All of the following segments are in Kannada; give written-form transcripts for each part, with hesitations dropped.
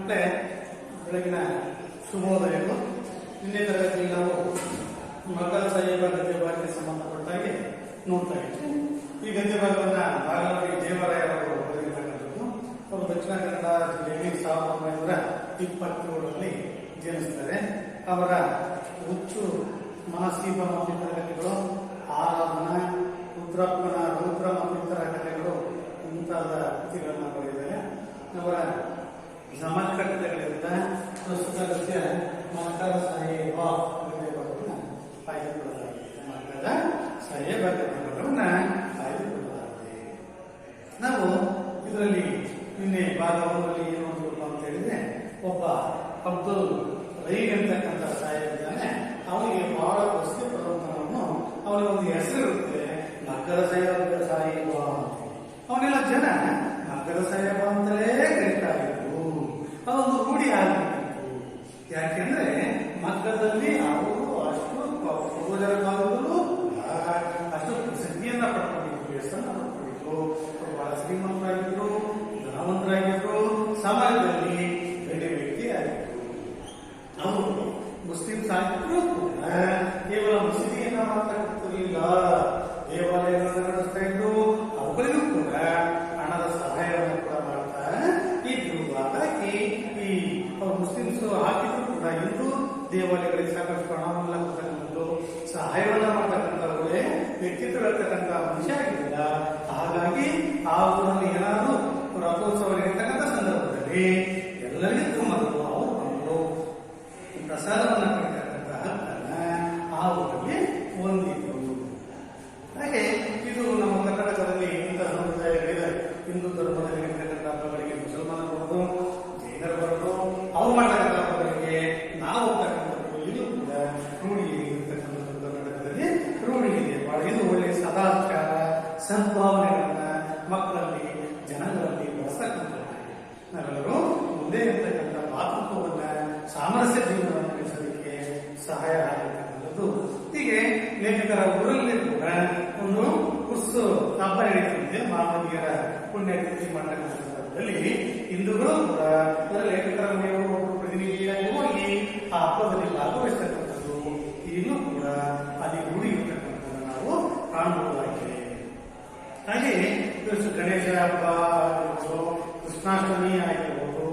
ಮಕ್ಕಳೇ, ಬೆಳಗಿನ ಶುಭೋದಯಗಳು. ನಿನ್ನೆ ತರಗತಿಯಲ್ಲಿ ನಾವು ಮಕ್ಕಳ ಸಾಹೇಬ ಗದ್ಯ ಭಾಗಕ್ಕೆ ಸಂಬಂಧಪಟ್ಟ ಹಾಗೆ ನೋಡ್ತಾ ಇದ್ವಿ. ಈ ಗದ್ಯ ಭಾಗವನ್ನ ಬಾಗಲಕೋಟೆ ದೇವರಾಯರವರು ಬರೆದಿರ್ತಕ್ಕಂಥದ್ದು. ಅವರು ದಕ್ಷಿಣ ಕನ್ನಡ ಜಿಲ್ಲೆಯಲ್ಲಿ 1927ರಲ್ಲಿ ಜನಿಸ್ತಾರೆ. ಅವರ ಹುಚ್ಚು, ಮನಸ್ಸೀಪ ಮತ್ತಿತರ ಕಥೆಗಳು, ಆರಾಧನ, ರುದ್ರಪ್ಪನ ರುದ್ರ ಮತ್ತಿತರ ಕಥೆಗಳು ಮುಂತಾದ ಕೃತಿಗಳನ್ನು ಬರೆದಿದ್ದಾರೆ. ಅವರ ಸಮಗ್ರ ಕಥೆಗಳಿಂದ ಪ್ರಸ್ತುತ ಗದ್ಯ ಮಕ್ಕಳ ಸಾಹೇಬ ಗದ್ಯ ಭಾಗವನ್ನು ಆಯ್ದುಕೊಳ್ಳಲಾಗಿದೆ. ಮಕ್ಕಳ ಸಾಹೇಬ ಗದ್ಯ ಭಾಗವನ್ನ ಆಯ್ದುಕೊಳ್ಳಲಾಗಿದೆ. ನಾವು ಇದರಲ್ಲಿ ನಿನ್ನೆ ಭಾಗ 1ರಲ್ಲಿ ಏನು ನೋಡಬೇಕು ಅಂತ ಹೇಳಿದ್ರೆ, ಒಬ್ಬ ಅಬ್ದುಲ್ ರಹೀಮ್ ಅಂತಕ್ಕಂಥ ಸಾಹೇಬ ಇದ್ದಾನೆ. ಅವನಿಗೆ ಬಹಳ ವಸ್ತು ಪ್ರವರ್ತನವನ್ನು, ಅವನಿಗೆ ಒಂದು ಹೆಸರಿರುತ್ತೆ, ಮಕ್ಕಳ ಸಾಹೇಬ ಸಾಹೇಬ. ಅವನೆಲ್ಲ ಜನ ಮಕ್ಕಳ ಸಾಹೇಬ ಅಂತಲೇ ಕರೀತಾ ಇದ್ರು. ಅದೊಂದು ರೂಢಿ ಆಗಿತ್ತು. ಯಾಕೆಂದ್ರೆ ಮಕ್ಕಳದಲ್ಲಿ ಅವರು ಅಷ್ಟು ಪೂರ್ವಜರ ಕಾಲದಲ್ಲೂ ಅಷ್ಟು ಪ್ರಸಿದ್ಧಿಯನ್ನ ಪಡ್ಕೊಂಡಿದ್ರು, ಹೆಸರನ್ನ ಪಡ್ಕೊಂಡಿದ್ರು. ಬಹಳ ಶ್ರೀಮಂತರಾಗಿದ್ರು, ಧನವಂತರಾಗಿದ್ರು, ಸಮಾಜದಲ್ಲಿ ಒಳ್ಳೆ ವ್ಯಕ್ತಿ ಆಗಿದ್ರು. ಅವರು ಮುಸ್ಲಿಮ್ಸ್ ಆಗಿದ್ರು ಕೂಡ ಕೇವಲ ಮಸೀದಿಯನ್ನ ಮಾತ್ರ ಕಟ್ಟುತ್ತಿರಲಿಲ್ಲ, ದೇವಾಲಯಗಳನ್ನು ನಡೆಸ್ತಾ ಇದ್ರು. ಅವುಗಳಿಗೂ ಕೂಡ ಹಣದ ಸಹಾಯವನ್ನು ಕೂಡ ಮಾಡ್ತಾ ಇದ್ರು. ಹಾಗಾಗಿ ಈ ಮುಸ್ಲಿಮ್ಸ್ ಹಾಕಿದ್ರು ಕೂಡ ಇಂದು ದೇವಾಲಯಗಳಿಗೆ ಸಾಕಷ್ಟು ಹಣವನ್ನ ಕೊಡ್ತಕ್ಕಂಥದ್ದು, ಸಹಾಯವನ್ನ ಮಾಡ್ತಕ್ಕಂಥವ್ರೆ ವ್ಯಕ್ತಿತ್ವ ಇರ್ತಕ್ಕಂಥ ಮನುಷ್ಯ ಆಗಿಲ್ಲ. ಹಾಗಾಗಿ ಆ ಊರಲ್ಲಿ ಏನಾದರೂ ರಥೋತ್ಸವ ಇರತಕ್ಕಂಥ ಸಂದರ್ಭದಲ್ಲಿ ಎಲ್ಲರಿಗೂ ಮೊದಲು ಅವರು ಬಂದು ಪ್ರಸಾದವನ್ನು ಪಡೆತಕ್ಕಂಥ ಹಕ್ಕನ್ನ ಆ ಊರಲ್ಲಿ ಹೊಂದಿದ್ರು. ಹಾಗೆ ಇದು ನಮ್ಮ ಕರ್ನಾಟಕದಲ್ಲಿ ಇಂಥ ಸಮುದಾಯಗಳಿದೆ. ಹಿಂದೂ ಧರ್ಮದಲ್ಲಿ ಇರ್ತಕ್ಕಂಥ ಹಬ್ಬಗಳಿಗೆ ಮುಸಲ್ಮಾನರು ಬರೋದು, ಜೈನರು ಬರೋದು, ಅವ್ರು ಮಾಡ್ತಕ್ಕಂಥ ಹಬ್ಬಗಳಿಗೆ ನಾವು ಹೋಗ್ತಕ್ಕಂಥದ್ದು, ಇದು ಕೂಡ ರೂಢಿ ಇರ್ತಕ್ಕಂಥದ್ದು ಕರ್ನಾಟಕದಲ್ಲಿ ರೂಢಿ ಇದೆ. ಬಹಳ ಇದು ಒಳ್ಳೆಯ ಸದಾಚಾರ ಸದ್ಭಾವನೆಗಳನ್ನ ಮಕ್ಕಳಲ್ಲಿ, ಜನಗಳಲ್ಲಿ ಬೆಳೆಸ್ತಕ್ಕಂಥದ್ದು. ನಾವೆಲ್ಲರೂ ಮುಂದೆ ಇರ್ತಕ್ಕಂಥ ಮಾತೃತ್ವವನ್ನ, ಸಾಮರಸ್ಯ ಜೀವನವನ್ನು ನಡೆಸಲಿಕ್ಕೆ ಸಹಾಯ ಆಗಿರ್ತಕ್ಕಂಥದ್ದು. ಹೀಗೆ ಲೇಖಕರ ಊರಲ್ಲಿ ಕೂಡ ಒಂದು ಕುರ್ಸು ಹಬ್ಬ ನಡೀತಿದೆ. ಮಾನವೀಯರ ಪುಣ್ಯತಿಥಿ ಮಾಡ್ತಕ್ಕಂಥ ಸಂದರ್ಭದಲ್ಲಿ ಹಿಂದೂಗಳು ಕೂಡ ಅದರ ಲೇಖಕರ ಒಬ್ಬರು ಪ್ರತಿನಿಧಿಯಾಗಿ ಹೋಗಿ ಆ ಹಬ್ಬದಲ್ಲಿ ಭಾಗವಹಿಸ್ತಕ್ಕಂಥದ್ದು ಇನ್ನೂ ಕೂಡ ಅಲ್ಲಿ ರೂಢಿ ಇರ್ತಕ್ಕಂಥದ್ದನ್ನು ನಾವು ಕಾಣಬಹುದಾಗಿದೆ. ಹಾಗೆ ಗಣೇಶ ಹಬ್ಬ ಆಗಿರ್ಬೋದು, ಕೃಷ್ಣಾಷ್ಟಮಿ ಆಗಿರ್ಬೋದು,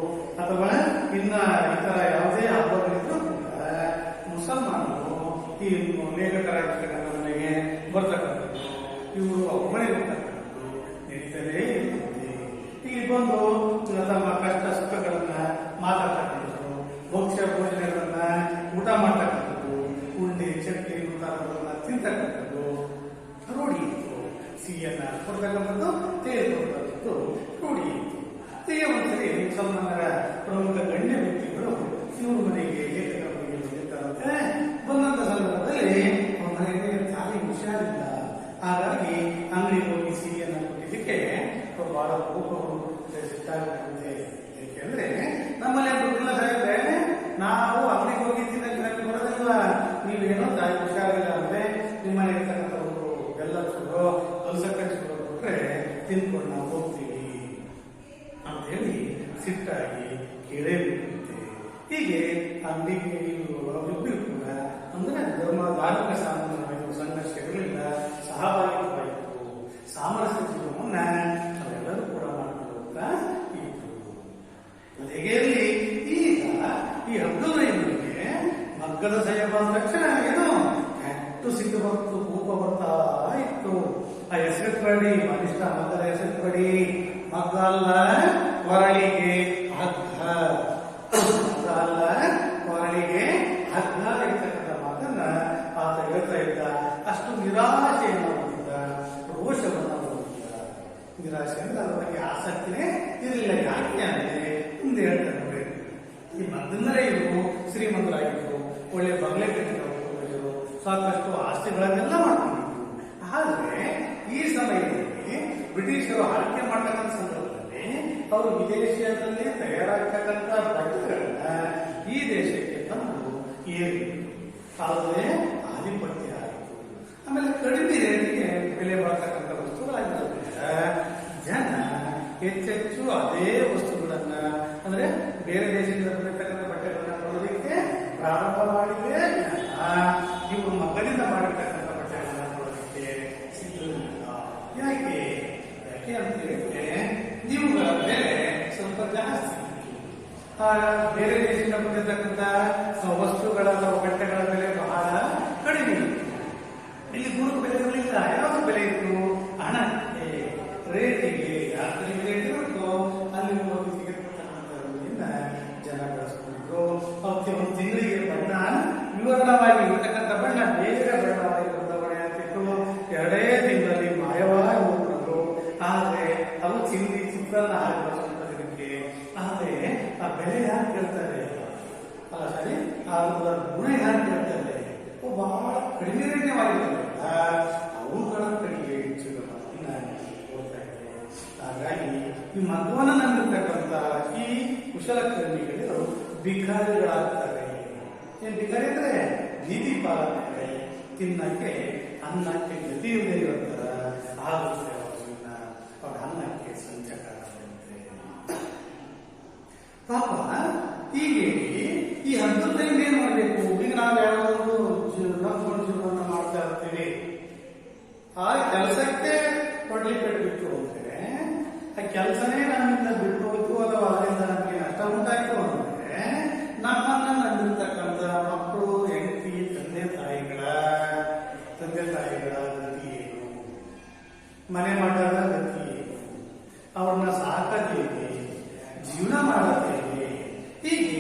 ಅಥವಾ ಇನ್ನ ಇತರ ಯಾವುದೇ ಹಬ್ಬಗಳಿದ್ರೂ ಕೂಡ ಮುಸಲ್ಮಾನರು ಈ ಲೇಖಕರಾಗಿರ್ತಕ್ಕಂಥ ಮನೆಗೆ ಬರ್ತಕ್ಕಂಥದ್ದು, ಇವರು ಮನೆ ಬರ್ತಕ್ಕಂಥದ್ದು ನಡೀತಲೇ ಇರ್ತದೆ. ಇಲ್ಲಿ ಬಂದು ತಮ್ಮ ಕಷ್ಟ ಸುಖಗಳನ್ನ ಮಾತಾಡ್ತಕ್ಕಂಥದ್ದು, ಭಕ್ಷ್ಯ ಭೋಜನಗಳನ್ನ ಊಟ ಮಾಡ್ತಕ್ಕಂಥದ್ದು, ಉಂಡೆ ಚಟ್ನಿ ಮುಂತಾದವನ್ನ ತಿಂತಕ್ಕಂಥದ್ದು ರೂಢಿ ಇತ್ತು. ಸಿಹಿಯನ್ನ ಕೊಡ್ತಕ್ಕಂಥದ್ದು, ತೆಗೆದುಕೊಡ್ತಕ್ಕಂಥದ್ದು ರೂಢಿ ಇತ್ತು. ಹೀಗೆ ಒಂದ್ಸರಿ ಮುಸಲ್ಮಾನರ ಪ್ರಮುಖ ಗಣ್ಯ ವ್ಯಕ್ತಿಗಳು ಇವ್ರ ಮನೆಗೆ ಲೇಖಕರ ಮನೆಗೆ ಬಂದಿರ್ತಾರಂತೆ. ಬಂದಂತ ಸಂದರ್ಭದಲ್ಲಿ ಅವ್ರ ಮನೆಗೆ ಖಾಲಿ ಹುಷಾರಿಲ್ಲ. ಹಾಗಾಗಿ ಅಂಗಡಿಗೆ ಹೋಗಿ ಸಿಹಿಯನ್ನ ಕೊಟ್ಟಿದ್ದಕ್ಕೆ ಬಹಳ ಕೋಪಗಳು ಸಿಟ್ಟಾಗುತ್ತೆ. ಏಕೆಂದ್ರೆ ನಮ್ಮಲ್ಲಿ ದುಡ್ಡಿಲ್ಲ ಸಾಯಿದ್ರೆ ನಾವು ಅಂಗಡಿಗೆ ಹೋಗಿ ತಿನ್ನಕ್ಕೆ ಬರೋದಿಲ್ಲ, ನೀವೇನೋ ತಾಯಿ ಹುಷಾರಿಲ್ಲ ಅಂದ್ರೆ ನಿಮ್ಮನೆ ಇರ್ತಕ್ಕಂಥ ಒಂದು ಬೆಲ್ಲ ಚೂರು ಕಲ್ಸಕ್ಕಂಚು ಕೊಟ್ರೆ ತಿನ್ಕೊಂಡು ನಾವು ಹೋಗ್ತೀವಿ ಅಂತ ಹೇಳಿ ಸಿಟ್ಟಾಗಿ ಕೇಳೇ ಬಿಡುತ್ತೆ. ಹೀಗೆ ಅಂಗಡಿಗೆ ಅವರಿಬ್ಬರು ಕೂಡ ಅಂದ್ರೆ ಧಾರ್ಮಿಕ ಸಾಮಾನ್ಯವಾಗಿ ಸಂಘರ್ಷಗಳಿಂದ ಸಹಭಾಗಿತ್ವವಾಯಿತು. ಸಾಮರಸ್ಯ ಜೀವನವನ್ನ ಅವೆಲ್ಲರೂ ಕೂಡ ಮಾಡ್ಕೊಂಡು ಹೋಗ್ತಾ ಇತ್ತು. ಹೇಗೆಯಲ್ಲಿ ಈಗ ಈ ಅಬ್ದುಲ್ ರಹೀಮ್ಗೆ ಮಕ್ಕಳ ಸಾಹೇಬ ಅಂದ ತಕ್ಷಣ ಏನೋ ಕೆಟ್ಟು ಸಿಟ್ಟು ಬಂತು, ಕೋಪ ಬರ್ತಾ ಇತ್ತು. ಆ ಹೆಸರುಪಡಿ ಅನಿಷ್ಟ ಮಕ್ಕಳ ಹೆಸರುಪಡಿ ಮಕ್ಕಳ ಕೊರಳಿಗೆ ಹಗ್ಗ, ಅಲ್ಲ ಕೊರಳಿಗೆ ಹಗ್ಗ ಇರ್ತಕ್ಕಂಥ ಮಾತನ್ನ ಆತ ಹೇಳ್ತಾ ಇದ್ದ. ಅಷ್ಟು ನಿರಾಶೆಯನ್ನು ಹೊಂದಿದ್ದ, ರೋಷವನ್ನು ಹೊಂದಿದ್ದ. ನಿರಾಶೆ ಅಂದ್ರೆ ಅದರ ಬಗ್ಗೆ ಆಸಕ್ತಿನೇ ಇರಲಿಲ್ಲ. ಯಾಕೆ ಅಂದ್ರೆ ಮುಂದೆ ಹೇಳ್ತಾರೆ ನೋಡಿ, ಈ ಮದ್ದನ್ನರೇ ಇವರು ಶ್ರೀಮಂತರಾಗಿದ್ರು, ಒಳ್ಳೆ ಬಂಗ್ಲೆ ಕಟ್ಟಿದ್ರು, ಸಾಕಷ್ಟು ಆಸ್ತಿಗಳನ್ನೆಲ್ಲ ಮಾಡ್ಕೊಂಡಿದ್ರು. ಆದ್ರೆ ಈ ಸಮಯದಲ್ಲಿ ಬ್ರಿಟಿಷರು ಆಳ್ವಿಕೆ ಮಾಡ್ತಕ್ಕಂಥ ಸಂದರ್ಭದಲ್ಲಿ ಅವರು ವಿದೇಶದಲ್ಲಿ ತಯಾರಾಗ್ತಕ್ಕಂಥ ಬಟ್ಟೆಗಳನ್ನ ಈ ದೇಶಕ್ಕೆ ತಂದು ಏರಿದ್ರು. ಆದರೆ ಆಧಿಪತ್ಯ ಆಯಿತು. ಆಮೇಲೆ ಕಡಿಮೆ ರೇಟಿಗೆ ಬೆಲೆ ಬರ್ತಕ್ಕಂಥ ವಸ್ತುಗಳಾಗಿರೋದ್ರಿಂದ ಜನ ಹೆಚ್ಚೆಚ್ಚು ಅದೇ ವಸ್ತುಗಳನ್ನ ಅಂದ್ರೆ ಬೇರೆ ದೇಶದಿಂದ ಬಂದಿರ್ತಕ್ಕಂಥ ಬಟ್ಟೆಗಳನ್ನ ಕೊಡೋದಕ್ಕೆ ಪ್ರಾರಂಭ ಮಾಡಿದ್ರೆ ಇವರು ಮಕ್ಕಳಿಂದ ಮಾಡಿರ್ತಕ್ಕಂಥ ಬಟ್ಟೆಗಳನ್ನ ಕೊಡೋದಕ್ಕೆ ಸಿದ್ಧವಿಲ್ಲ. ಯಾಕೆ ಅಂತ ಹೇಳಿದ್ರೆ ಇವುಗಳ ಬೆಲೆ ಸ್ವಲ್ಪ ಜಾಸ್ತಿ. ಬೇರೆ ದೇಶದಿಂದ ಬಂದಿರತಕ್ಕಂಥ ವಸ್ತುಗಳ ಬಟ್ಟೆಗಳ ಬೆಲೆ ಬಹಳ ಕಡಿಮೆ. ಇಲ್ಲಿ ಗುರು ಬೆಲೆಗಳಿಲ್ಲ. ಯಾವ ಬೆಲೆ ಇತ್ತು? ಹಣಕ್ಕೆ, ರೇಟಿಗೆ. ಯಾತ್ರೆ ಬೆಲೆ ಇರಬೇಕು ಅಲ್ಲಿ ಸಿಗತಕ್ಕಂಥದ್ರಿಂದ ಜನ ಬಳಸ್ಕೊಂಡಿದ್ರು. ಅವಕ್ಕೆ ಒಂದು ತಿಂಗಳಿಗೆ ಬಣ್ಣ ವಿವರಣವಾಗಿ ಇರ್ತಕ್ಕಂಥ ಬಣ್ಣ ಬೇರೆ ಬಣ್ಣವಾಗಿ ಬದಲಾವಣೆ ಆಗ್ತಿತ್ತು. 2 ತಿಂಗಳಲ್ಲಿ ಮಾಯವಾಗಿ ಹೋಗ್ಬಿಟ್ಟು ಆದರೆ ಅವು ಚಿತ್ರಾನ್ನ ಹಾಕಿ ಬಳಸೋದಕ್ಕೆ. ಆದರೆ ಆ ಬೆಲೆ ಯಾರು ಕೇಳ್ತಾರೆ ಅಲ್ಲ ಸರಿ, ಅದರ ಗುಣ ಯಾರು ಕೇಳ್ತಾರೆ? ಬಹಳ ಕಡಿಮೆ ರೇಟ್ಯವಾಗಿರ್ತದೆ. ಅವುಗಳ ಕಡೆಗೆ ಹೆಚ್ಚು ಓದ್ತಾ ಇದ್ದಾರೆ. ಹಾಗಾಗಿ ಈ ಮಗುವನ್ನು ನಂಬಿರ್ತಕ್ಕಂಥ ಈ ಕುಶಲಕರ್ಮಿಗಳು ಭಿಕಾರಿಗಳಾಗ್ತಾರೆ. ಏನ್ ಭಿಕಾರಿ ಅಂದ್ರೆ ಬೀದಿ ಪಾಲಕರೆ, ತಿನ್ನಕ್ಕೆ ಅನ್ನಕ್ಕೆ ಗತಿಯುವುದೇ ಇರುತ್ತರ ಆಗುತ್ತೆ. ಅವ್ರ ಅನ್ನಕ್ಕೆ ಸಂಚಕಾರ ಪಾಪ. ಹೀಗೆ ಈ ಹಂತದಲ್ಲಿ ಏನ್ ಮಾಡಬೇಕು? ಈಗ ನಾವು ಯಾವ್ದಾದ್ರು ಜೀವನ ಮಾಡ್ತಾ ಇರ್ತೀವಿ. ಆ ಕೆಲಸಕ್ಕೆ ಕೊಡ್ಲಿಕ್ಕೆ ಬಿಟ್ಟು ಅಂದ್ರೆ ಆ ಕೆಲಸನೇ ನಮ್ಮಿಂದ ಬಿಟ್ಟು ಹೋಯ್ತು ಅಥವಾ ಅದರಿಂದ ನಮಗೆ ನಷ್ಟ ಉಂಟಾಯ್ತು ಅಂದ್ರೆ ನಮ್ಮನ್ನ ನಂಬಿರ್ತಕ್ಕಂಥ ಮಕ್ಕಳು, ಹೆಂಡತಿ, ತಂದೆ ತಾಯಿಗಳ ಗತಿ ಏನು? ಮನೆ ಮಾಡೋದ ಗತಿ ಏನು? ಅವ್ರನ್ನ ಸಾಕತ್ತೇವೆ, ಜೀವನ ಮಾಡತ್ತೇವೆ. ಹೀಗೆ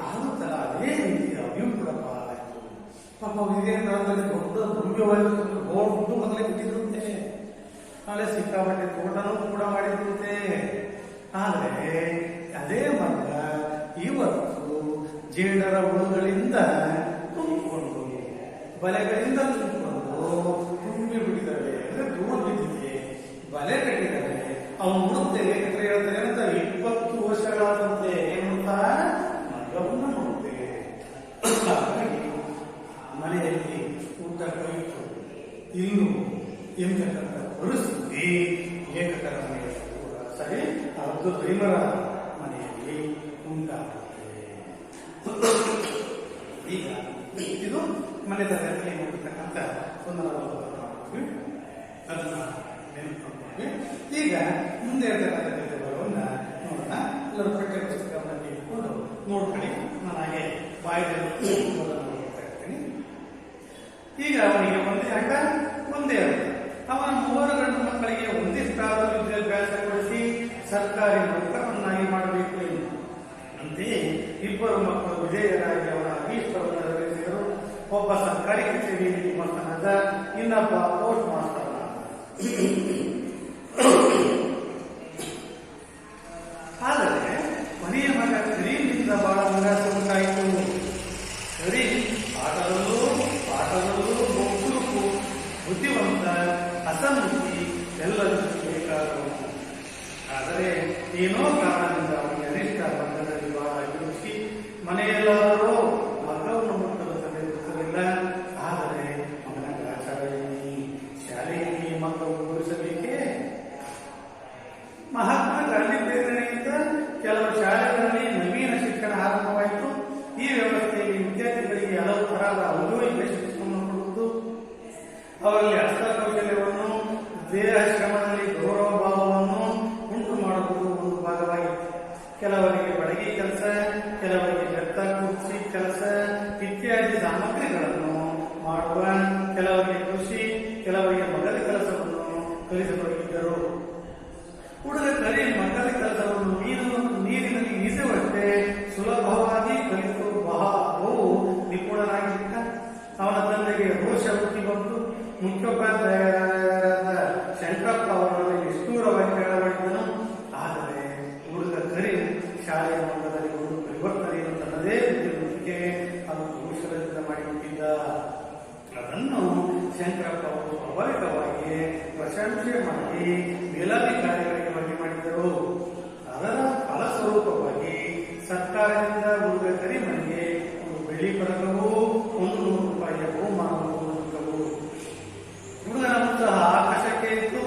ಆಗುತ್ತಲ್ಲ. ಅದೇ ರೀತಿ ಅವಿಯೂ ಕೂಡ ಆಯ್ತು. ಪಾಪ ವಿಜಯನಗರದಲ್ಲಿ ದೊಡ್ಡ ದೊಡ್ಡ ಮೊದಲೇ ಬಿಟ್ಟಿದ್ರಂತೆ. ನಾಳೆ ಸಿಕ್ಕಾಪಟ್ಟೆ ತೋಟನೂ ಕೂಡ ಮಾಡಿದ್ರಂತೆ. ಆದರೆ ಅದೇ ಮಗ ಇವತ್ತು ಜೇಡರ ಹುಳುಗಳಿಂದ ತುಂಬಿಕೊಂಡು, ಬಲೆಗಳಿಂದ ತುಂಬಿಕೊಂಡು ತುಂಬಿ ಬಿಟ್ಟಿದ್ದಾರೆ. ಅಂದ್ರೆ ದೂರ ಬಿದ್ದಿದೆ, ಬಲೆ ಕಟ್ಟಿದ್ದಾರೆ. ಅವನು ನೋಡುತ್ತೇವೆ ಹೇಳ್ತಾರೆ ಅಂತ 20 ವರ್ಷಗಳಾದಂತೆ ಏನಂತ ಮಗವನ್ನು ನೋಡುತ್ತೇವೆ. ಮನೆಯಲ್ಲಿ ಊಟ ಕೈತು ಇನ್ನು ಎಂಬತಕ್ಕಂಥ ಪರಿಸ್ಥಿತಿ ಲೇಖಕರ ಮನೆಯಲ್ಲಿ ಕೂಡ ಸರಿ ಅಬ್ದುಲ್ ರಹೀಮರ ಮನೆಯಲ್ಲಿ ಉಂಟಾಗುತ್ತದೆ. ಈಗ ಇದು ಮನೆ ತರಗತಿಯಲ್ಲಿ ಮಾಡಿರ್ತಕ್ಕಂಥ ಒಂದು ಅದನ್ನ ನೆನಪಿಕೊಂಡ್ವಿ. ಈಗ ಮುಂದೆ ಇರ್ತಕ್ಕಂಥ ಕಥೆಗಳನ್ನ ನೋಡೋಣ. ಎಲ್ಲರೂ ಪಠ್ಯ ಪುಸ್ತಕವನ್ನು ಇಟ್ಕೊಂಡು ನೋಡ್ಕೊಳ್ಳಿ. ನಾನು ಹಾಗೆ ಬಾಯಿದಲ್ಲಿ ನೋಡ್ತಾ ಇರ್ತೀನಿ. ಈಗ ಅವನಿಗೆ ಒಂದೇ ಅಡ್ಡ ಒಂದೇ ಅಡ್ಡ. ಅವನ 3 ಗಂಡು ಮಕ್ಕಳಿಗೆ ಒಂದಿಷ್ಟಾದರೂ ವಿದ್ಯಾಭ್ಯಾಸ ಕೊಡಿಸಿ ಸರ್ಕಾರಿ ನೌಕರನ್ನಾಗಿ ಮಾಡಬೇಕು ಎಂದು. ಅಂತೆಯೇ 2 ಮಕ್ಕಳು ವಿಜಯರಾಗಿ ಅವರ ಅಭೀಷ್ಟವನ್ನು ನೆರವೇರಿಸಿದರು. ಒಬ್ಬ ಸರ್ಕಾರಿ ಕಚೇರಿಯಲ್ಲಿ ಗುಮಾಸ್ತನಾದ, ಇನ್ನೊಬ್ಬ ಪೋಸ್ಟ್ ಮಾಸ್ಟರ್. ಆದರೆ ಕೊನೆಯ ಮಗ ಕರೀಮ್ನಿಂದ ಬಹಳ ನಿರಾಸೆ ಉಂಟಾಯಿತು. ಕರೀಮ್ ಪಾಠದಲ್ಲೂ ಬಹುಚುರುಕು, ಬುದ್ಧಿವಂತ, ಅಸಮ್ಮತಿ, ಎಲ್ಲರಿಗೂ ಬೇಕಾದವು. ಆದರೆ ಏನೋ ಕಾರಣದಿಂದ ಅವನಿಗೆ ಅನಿಷ್ಟ ಬಂಧದಲ್ಲಿ ಬಹಳ ಅಭಿರುಚಿ. ಮನೆಯೆಲ್ಲರೂ ಮಗವನ್ನು ಮುಟ್ಟಲು ತಡೆಯುತ್ತಿರಲಿಲ್ಲ. ಆದರೆ ಅವನ ಆಚಾರ್ಯನಿ ಶಾಲೆಯಲ್ಲಿ ಮಕ್ಕಳು ಓದಿಸಬೇಕೇ? ಮಹಾತ್ಮ ಗಾಂಧಿ ಪ್ರೇರಣೆಯಿಂದ ಕೆಲವು ಶಾಲೆಗಳಲ್ಲಿ ನವೀನ ಶಿಕ್ಷಣ ಆರಂಭವಾಯಿತು. ಈ ವ್ಯವಸ್ಥೆಯಲ್ಲಿ ವಿದ್ಯಾರ್ಥಿಗಳಿಗೆ ಹಲವು ತರಹದ ಔದ್ಯೋಗಿಕ ಶಿಕ್ಷಣವನ್ನು ಕೊಡುವುದು, ಅವರಲ್ಲಿ ಹಸ್ತಕೌಶಲ್ಯವನ್ನು, ದೇಹ ಶ್ರಮದಲ್ಲಿ ಗೌರವ ಭಾವವನ್ನು ಉಂಟು ಮಾಡುವುದು ಒಂದು ಭಾಗವಾಗಿತ್ತು. ಕೆಲವರಿಗೆ ಬಡಗಿ ಕೆಲಸ, ಕೆಲವರಿಗೆ ಬೆತ್ತ ಕುರ್ಚಿ ಕೆಲಸ ಇತ್ಯಾದಿ ಸಾಮಗ್ರಿಗಳನ್ನು ಮಾಡುವ, ಕೆಲವರಿಗೆ ಕೃಷಿ, ಕೆಲವರಿಗೆ ಮಗದ ಕೆಲಸವನ್ನು ಕಲಿಸತೊಡಗಿದ್ದರು. ಹುಡುಗ ಕರೀಮ್ ಮಗದ ಕೆಲಸವನ್ನು ನೀರಿನಲ್ಲಿ ಈಸುವಂತೆ ಸುಲಭವಾಗಿ ಕಲಿತು ಬಹು ನಿಪುಣನಾಗಿದ್ದ. ಅವನ ತಂದೆಗೆ ರೋಷ ಹುಟ್ಟಿ ಬಂತು. ಮುಖ್ಯೋಪಾಧ್ಯಾಯರಾದ ಶಂಕರಪ್ಪ ಅವರಲ್ಲಿ ನಿಷ್ಠೂರವಾಗಿ ಕೇಳಬಡಿದ್ದನು. ಆದರೆ ಹುಡುಗ ಕರೀಮ್ ಶಾಲೆಯ ಮಟ್ಟದಲ್ಲಿ ಒಂದು ಪರಿವರ್ತನೆಯನ್ನು ತನ್ನದೇ ಬುದ್ಧಿವಂತಿಕೆ ಅದು ಕೌಶಲದಿಂದ ಮಾಡಿಬಿಟ್ಟಿದ್ದ. ಅದನ್ನು ಶಂಕರಪ್ಪ ಅವರು ಸ್ವಾಭಾವಿಕವಾಗಿ ಪ್ರಶಂಸೆ ಮಾಡಿ ಮೇಲಾಧಿಕಾರಿಗಳಿಗೆ ವರದಿ ಮಾಡಿದರು. ಅದರ ಫಲಸ್ವರೂಪವಾಗಿ ಸರ್ಕಾರದಿಂದ ಹುಡುಗ ಕರೀಮನಿಗೆ ಒಂದು ಬೆಳ್ಳಿ ಪದಕವೂ 100 ರೂಪಾಯಿಯ ಬಹುಮಾನವು ದೊರಕವು. ಹುಡುಗನ ಉತ್ಸಾಹ ಆಕಾಶಕ್ಕೆ ಇತ್ತು.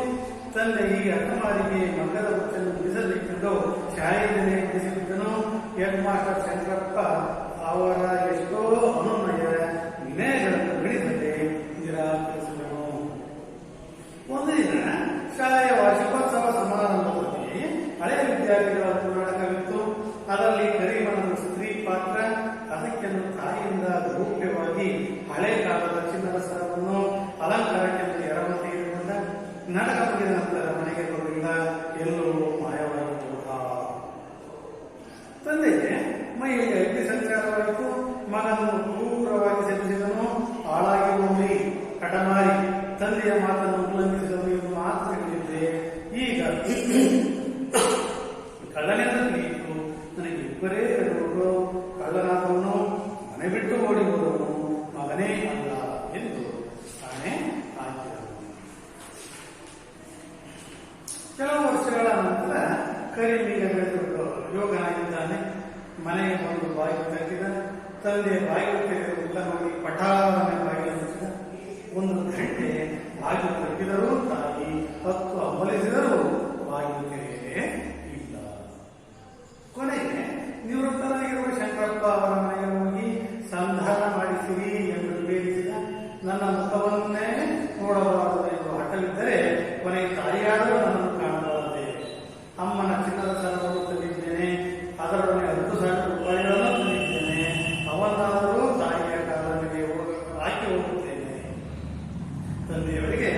ತಂದೆ ಈ ಅಕ್ಕಮಾರಿಗೆ ಮಗದ ಹುಚ್ಚನ್ನು ಬಿಡಿಸಬೇಕೆಂದು ಶಾಲೆಯನ್ನೇ ಬಿಡಿಸಿದ್ದನು. ಹೆಡ್ ಮಾಸ್ಟರ್ ಶಂಕರಪ್ಪ ಅವರ ಎಷ್ಟೋ ಅನುನಯ ವಿನಯಗಳನ್ನು ಗಣಿಸದೆ ನಿರಾಕರಿಸಿದನು. ಒಂದು ದಿನ ಶಾಲೆಯ ವಾರ್ಷಿಕೋತ್ಸವ ಸಮಾರಂಭದಲ್ಲಿ ಹಳೆಯ ವಿದ್ಯಾರ್ಥಿಗಳ ನಾಟಕವಿತ್ತು. ಅದರಲ್ಲಿ ಕರಿಮನದ ಸ್ತ್ರೀ ಪಾತ್ರ. ಅದಕ್ಕೆಂದು ತಾಯಿಯಿಂದ ಗೌಪ್ಯವಾಗಿ ಹಳೆ ಕಾಲದ ಚಿನ್ನದ ಸರವನ್ನು ಅಲಂಕಾರಕ್ಕೆಂದು ಎರವಲು ತೆಗೆದುಕೊಂಡ. ನಾಟಕ ಮುಗಿದ ನಂತರ ಮನೆಗೆ ಬರಲಿಲ್ಲ, ಎಲ್ಲೋ ಮಾಯವಾಗಿ ಹೋದ. ತಂದೆಗೆ ಮೈಯಲ್ಲಿ ಅಗ್ನಿ ಸಂಚಾರವಾಯಿತು. ಮಗನನ್ನು ಕ್ರೂರವಾಗಿ ಸೆಲ್ಲಿಸಿದನು. ಹಾಳಾಗಿ ಹೋಗಿ ಹಠಮಾರಿ ತಂದೆಯ ಮಾತನ್ನು ಉಲ್ಲಂಘಿಸಿದನು ಎಂದು ಮಾತ್ರ ಹೇಳಿದ್ದೆ. ಈಗ ಕಳ್ಳನೆಂದು ತಿಳಿಯಿತು. ನನಗೆ ಇಬ್ಬರೇ ಹೆಣ್ಣುಗಳು. ಕಳ್ಳನಾದವನು ಮನೆ ಬಿಟ್ಟು ಓಡಿ ಹೋದವನು ಮಗನೇ ಅಲ್ಲ ಎಂದು ತಾನೇ ಹಾಕಿದನು. ಕೆಲವು ವರ್ಷಗಳ ನಂತರ ಕರಿಮೀಗ ಬೆಳೆದು ಯೋಗನಾಗಿದ್ದಾನೆ. ಮನೆಗೆ ಬಂದು ಬಾಗಿಲು ತಟ್ಟಿದ. ತಂದೆ ಬಾಗಿಲು ತೆಗೆದು ಮುಖ ನೋಡಿ ಪಟಾರನೆ ಬಾಗಿಲು ಮುಚ್ಚಿದ. ಒಂದು ಗಂಟೆ ಬಾಗಿಲು ತಟ್ಟಿದರೂ ತಾಯಿ ಹತ್ತು ಅಮಲಿಸಿದರೂ ಬಾಗಿಲು ತೆರೆಯಲೇ ಇಲ್ಲ. ಕೊನೆಗೆ ನಿವೃತ್ತರಾಗಿರುವ ಶಂಕರಪ್ಪ ಅವರ ಮನೆಗೆ ಹೋಗಿ ಸಂಧಾನ ಮಾಡಿಸಿರಿ ಎಂದು ಬೇಡಿಸಿದ. ನನ್ನ ಮುಖವನ್ನೇ ನೋಡಬಾರದು ಎಂದು ಹಠವಿದ್ದರೆ ಕೊನೆಗೆ ತಾಯಿಯಾದರೂ ನನ್ನನ್ನು ಕಾಣಬಾರದೆ. ಅಮ್ಮನ ಚಿನ್ನದ ಸರವನ್ನು ತಂದಿದ್ದೇನೆ, ಅದರೊಡನೆ 10,000 ರೂಪಾಯಿಗಳನ್ನು ತಂದಿದ್ದೇನೆ. ಅವನ್ನಾದರೂ ತಾಯಿಯ ಕಾಲ ಮೇಲೆ ಹಾಕಿ ಹೋಗುತ್ತೇನೆ. ತಂದೆಯವರಿಗೆ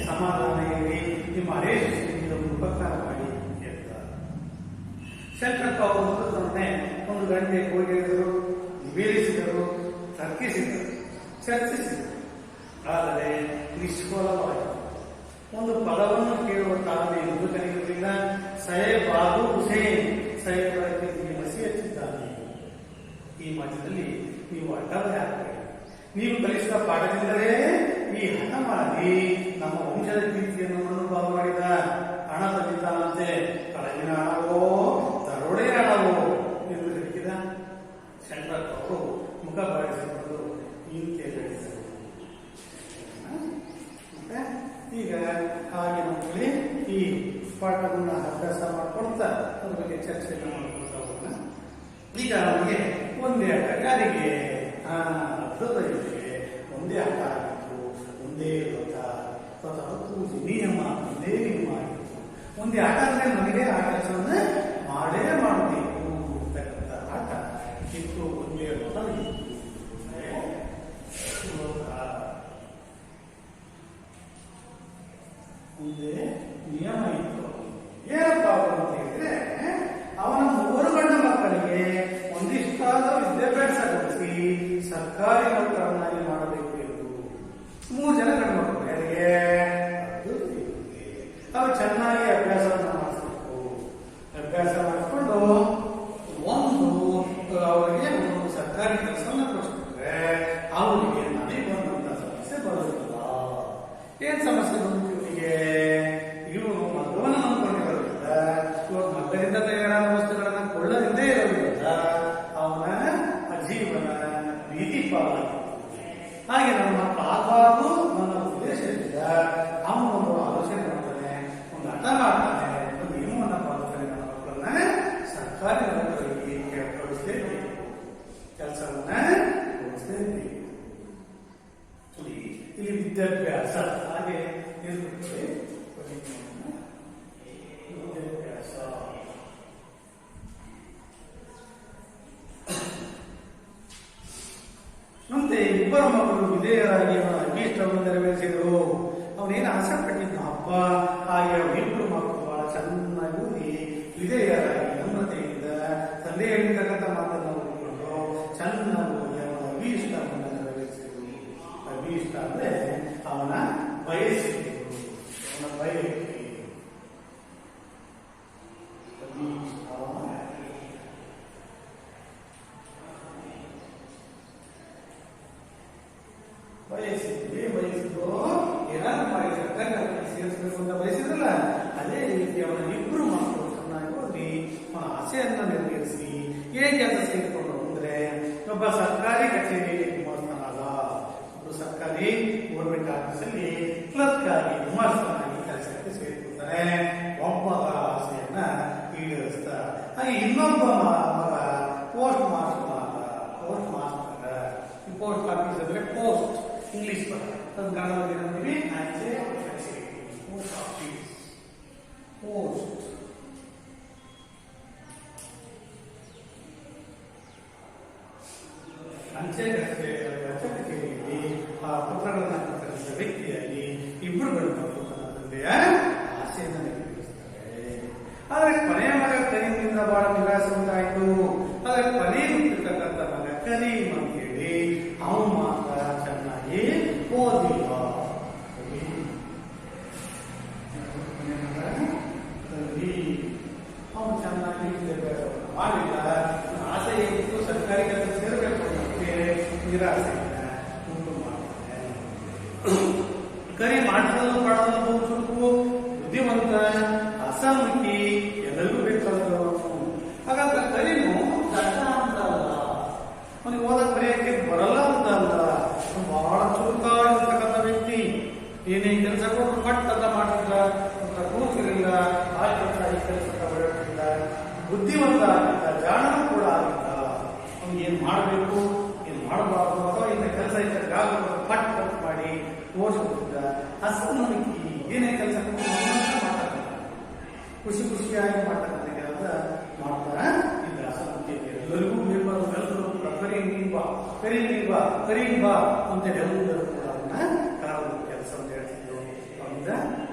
ಸಮಾಧಾನ ಇರಲಿ, ನಿಮ್ಮ ಹರೇಶ್ ಉಪಕಾರ ಮಾಡಿ ಎಂದ. ಶಂಕರಪ್ಪ ಅವರು ಒಂದು ಗಂಟೆ ಹೋಗಿದರು, ನಿವೇದಿಸಿದರು, ತರ್ಕಿಸಿದರು, ಚರ್ಚಿಸಿದರು. ಆದರೆ ನಿಷ್ಫಲವಾಯಿತು. ಒಂದು ಪದವನ್ನು ಕೇಳುವ ತಾಳ್ಮೆ ಎಂದು ಕರೆಯುವುದಿಲ್ಲ. ಸಯಬಾದು ಹುಸೇನ್ ಸಯಬಕ್ಕೆ ಮಸಿ ಹಚ್ಚಿದ್ದಾನೆ. ಈ ಮಾತಿನಲ್ಲಿ ನೀವು ಅಡ್ಡವೇ ಆಗಬೇಡಿ. ನೀವು ಕಲಿಸಿದ ಪಾಠದಿಂದಲೇ ಈ ಹಣ ಮಾಡಿ ನಮ್ಮ ವಂಶದ ಕೀರ್ತಿಯನ್ನು ಅನುಭವ ಮಾಡಿದ. ಹಣ ತಂದಿದ್ದಾನಂತೆ, ಕಳಗಿನ ಹಣವೋ ದರೋಡೆ ಹಣವೋ ಎಂದು ಹುಡುಕಿದ. ಶಂಕರಪ್ಪ ಅವರು ಮುಖ ಬಾಡಿಸಿಕೊಂಡು ಇಂತೆ ನಡೆಸಿದರು. ಈಗ ಹಾಗೆ ಮಕ್ಕಳೇ ಈ ಪಾಠವನ್ನು ಅಭ್ಯಾಸ ಮಾಡ್ಕೊಳ್ತಾ ಅದ್ರ ಬಗ್ಗೆ ಚರ್ಚೆಯನ್ನು ಮಾಡ್ಕೊಳ್ತಾ ಹೋಗೋಣ. ಈಗ ನಮಗೆ ಒಂದೇ ಆಟ ಯಾರಿಗೆ ಅದ್ಭುತ ಇದೆ. ಒಂದೇ ಆಟ ಆಗಿತ್ತು, ಒಂದೇ ಪೂಜೆ ನಿಯಮ, ಒಂದೇ ನಿಯಮ ಆಗಿತ್ತು. ಒಂದೇ ಆಟ ಅಂದ್ರೆ ನಮಗೆ ಆ ಕೆಲಸವನ್ನು ಮಾಡೇ ಮಾಡಬೇಕು ಅಂತಕ್ಕಂಥ ಆಟ ಇತ್ತು. ಒಂದೇ ಲೋಟ ಇತ್ತು. ಮುಂದೆ ನಿಯಮ ಇತ್ತು. ಏನಪ್ಪ ಅಂತ ಹೇಳಿದ್ರೆ, ಅವನ 3 ಗಂಡು ಮಕ್ಕಳಿಗೆ ಒಂದಿಷ್ಟಾದ ವಿದ್ಯಾಭ್ಯಾಸ ಕೊಡಿಸಿ ಸರ್ಕಾರಿ ನೌಕರನ್ನಾಗಿ ಮಾಡಬೇಕು ಎಂದು. 3 ಜನ ಗಂಡು ಮಕ್ಕಳು ಯಾರಿಗೆ ಅವರು ಚೆನ್ನಾಗಿ ಅಭ್ಯಾಸವನ್ನು ಮಾಡಿಸ್ಬೇಕು. ಅಭ್ಯಾಸ ಮಾಡಿಕೊಂಡು ಅವರಿಗೆ ಒಂದು ಸರ್ಕಾರಿ ಕೆಲಸವನ್ನು ಕೊಡಿಸ್ಬಿಟ್ರೆ ಅವರಿಗೆ ಮನೆಗೆ ಬಂದಂತ ಸಮಸ್ಯೆ ಬರೋದಿಲ್ಲ. ಏನ್ ಸಮಸ್ಯೆ ಬಂತು ಇವರಿಗೆ? ಇವರು ಮಗುವನ್ನು ನಂಬಿಕೊಂಡಿರೋದ್ರಿಂದ, ಇವಾಗ ಮಕ್ಕಳಿಂದ ತಯಾರಾದ ವಸ್ತುಗಳನ್ನ ಕೊಳ್ಳದಿಂದ ಇರೋದ್ರಿಂದ ಅವನ ಜೀವನ ನೀತಿ ಪಾಲಾಗಿತ್ತು. ಹಾಗೆ ನಮ್ಮ ಮಕ್ಕಳು ಆಗಬಾರ್ದು ನನ್ನ ಉದ್ದೇಶದಿಂದ ಅವನೊಂದು ಆಲೋಚನೆ ಮಾಡ್ತಾನೆ, ಒಂದು ಹಠ ಮಾಡ್ತಾನೆ, ಒಂದು ನಿಯಮವನ್ನು ಪಾಲಿಸ್ತಾನೆ. ನನ್ನ ಮಕ್ಕಳನ್ನ ಸರ್ಕಾರಿ ನೌಕರರಿಗೆ ಕಳಿಸಲೇಬೇಕು, ಕೆಲಸವನ್ನ ಕೊಡಿಸಲೇಬೇಕು. ಇಲ್ಲಿ ವಿದ್ಯಾಭ್ಯಾಸ ಹಾಗೆ ವಿದ್ಯಾಭ್ಯಾಸ. ಮತ್ತೆ ಇಬ್ಬರ ಮಕ್ಕಳು ವಿಧೇಯರಾಗಿ ಅವನ ಅಭೀಷ್ಟವನ್ನು ನೆರವೇರಿಸಿದರು. ಅವನೇನು ಆಸೆ ಪಟ್ಟಿದ್ದ ಹಬ್ಬ ಹಾಗೆ ಇಬ್ಬರು ಮಕ್ಕಳು ಬಹಳ ಚೆನ್ನಾಗಿ ಓದಿ ವಿಧೇಯರಾಗಿ ನಮ್ರತೆಯಿಂದ ತಂದೆ ಹೇಳಿರ್ತಕ್ಕಂಥ ಮಾತನ್ನು ಓದಿಕೊಂಡು ಚೆನ್ನಾಗಿ ಓದಿ ಅವನ ಅಭೀಷ್ಟವನ್ನು ನೆರವೇರಿಸಿದರು. ಅಭೀಷ್ಟ ಅಂದ್ರೆ ಅವನ ಬಯಸಿದರು, ಅವನ ಬಯಕೆ. ಬಯಸಿದ್ರು ಏನಾದ್ರು ಮಾಡಿ ಸರ್ಕಾರಿ ಸೇರಿಸಬೇಕು ಅಂತ ಬಯಸಿದ್ರಲ್ಲ, ಅದೇ ರೀತಿ ಅವನ ಇಬ್ಬರು ಮಕ್ಕಳು ಚೆನ್ನಾಗಿ ಓದಿ ಅವನ ಆಸೆಯನ್ನು ನೆರವೇರಿಸಿ ಏನ್ ಕೆಲಸ ಸೇರಿಕೊಂಡು ಅಂದ್ರೆ, ಒಬ್ಬ ಸರ್ಕಾರಿ ಕಚೇರಿಯಲ್ಲಿ ಗುಮಾಸ್ತನಾದ, ಒಬ್ಬ ಸರ್ಕಾರಿ ಗೌರ್ಮೆಂಟ್ ಆಫೀಸಲ್ಲಿ ಕ್ಲರ್ಕ್ ಆಗಿ ಗುಮಾಸ್ತನಾಗಿ ಕೆಲಸಕ್ಕೆ ಸೇರಿಕೊಳ್ತಾನೆ. ಒಬ್ಬ ಆಸೆಯನ್ನ ಈಡೇರಿಸ್ತಾ ಹಾಗೆ ಇನ್ನೊಬ್ಬ ಮಗ ಕನ್ನಡದಲ್ಲಿ ಏನಂತೀವಿ? ಅಂಚೆ ಕಚೇರಿ, ಪೋಸ್ಟ್ ಆಫೀಸ್, ಪೋಸ್ಟ್. ಅಂಚೆ ಕಚೇರಿಯಲ್ಲಿ ಆ ಪತ್ರಗಳನ್ನು ಪ್ರಕಟಿಸಿದ ವ್ಯಕ್ತಿಯಾಗಿ ಇಬ್ಬರುಗಳು ತನ್ನ ತಂದೆಯ ಆಸೆಯನ್ನು ನೆರವೇರಿಸುತ್ತಾರೆ. ಆದರೆ ಕೊನೆಯ ಮಗ ಕರೀಮಿಂದ ಬಹಳ ನಿರಾಸೆ ಉಂಟಾಯಿತು. ಆದರೆ ಕೊನೆ ಹುಟ್ಟಿರ್ತಕ್ಕಂಥ ಮಗ ಕರೀಮ್ ಅಂತ ಹೇಳಿ ಅವನು ಮಾತ್ರ ಚೆನ್ನಾಗಿ ಓದಿಲ್ಲ. ಅವನು ಚೆನ್ನಾಗಿ ಮಾಡಿಲ್ಲ. ಆಸೆ ಇತ್ತು ಸರ್ಕಾರಿ ಕೆಲಸ ಸೇರಬೇಕು ಅನ್ನೋಕ್ಕೆ ನಿರಾಸೆಯಿಂದ ಉಂಟು ಮಾಡ್ತಾನೆ. ಕರಿ ಮಾಡಿಸಲು ಪಡೆದಲು ಚುರುಕು, ಬುದ್ಧಿವಂತ, ಅಸಮುಖಿ, ಎಲ್ಲರಿಗೂ ಬೇಕಾದವನು. ಹಾಗಾದ್ರೆ ಕರಿನು ದಡ್ಡ ಅಂತ ಅಲ್ಲ, ಅವನಿಗೆ ಓದಕ್ಕೆ ಬರೆಯಕ್ಕೆ ಬರಲ್ಲ ಅಂತ ಅಲ್ಲ, ಬಹಳ ಚುರುಕಾಗಿರ್ತಕ್ಕಂಥ ವ್ಯಕ್ತಿ. ಏನೇ ಕೆಲಸ ಕೊಟ್ಟು ಪಟ್ ಅಂತ ಮಾಡಿಲ್ಲ, ಕೂತಿರಲಿಲ್ಲ, ಆ ಕೆಲಸ ಈ ಕೆಲಸ ಬರೆಯುತ್ತಿಲ್ಲ, ಬುದ್ಧಿವಂತ ಆಗಿದ್ದ, ಜಾಣನೂ ಕೂಡ ಆಗಿದ್ದ. ಅವ್ನಿಗೆ ಏನ್ ಮಾಡಬೇಕು, ಏನ್ ಮಾಡಬಾರ್ದು, ಅಥವಾ ಇಂಥ ಕೆಲಸ ಪಟ್ ಪಟ್ ಮಾಡಿ ಓಡಿಸುತ್ತಿದ್ದ. ಅಸಮುಖಿ, ಏನೇ ಕೆಲಸ ಮಾಡ್ತಾರೆ, ಖುಷಿ ಖುಷಿಯಾಗಿ ಮಾಡ್ತಕ್ಕಂಥ ಕೆಲಸ ಮಾಡ್ತಾ ಇದ್ದ. ಅಸಮುಖಿ ಎಲ್ಲರಿಗೂ ಕರೀಬಾ ಅಂತೇಳಿ ಎಲ್ಲರೂ ಕೂಡ ಅವನ್ನ ಕಾಲದ ಕೆಲಸವನ್ನು ಹೇಳ್ತಿದ್ರು. ಅವನಿಂದ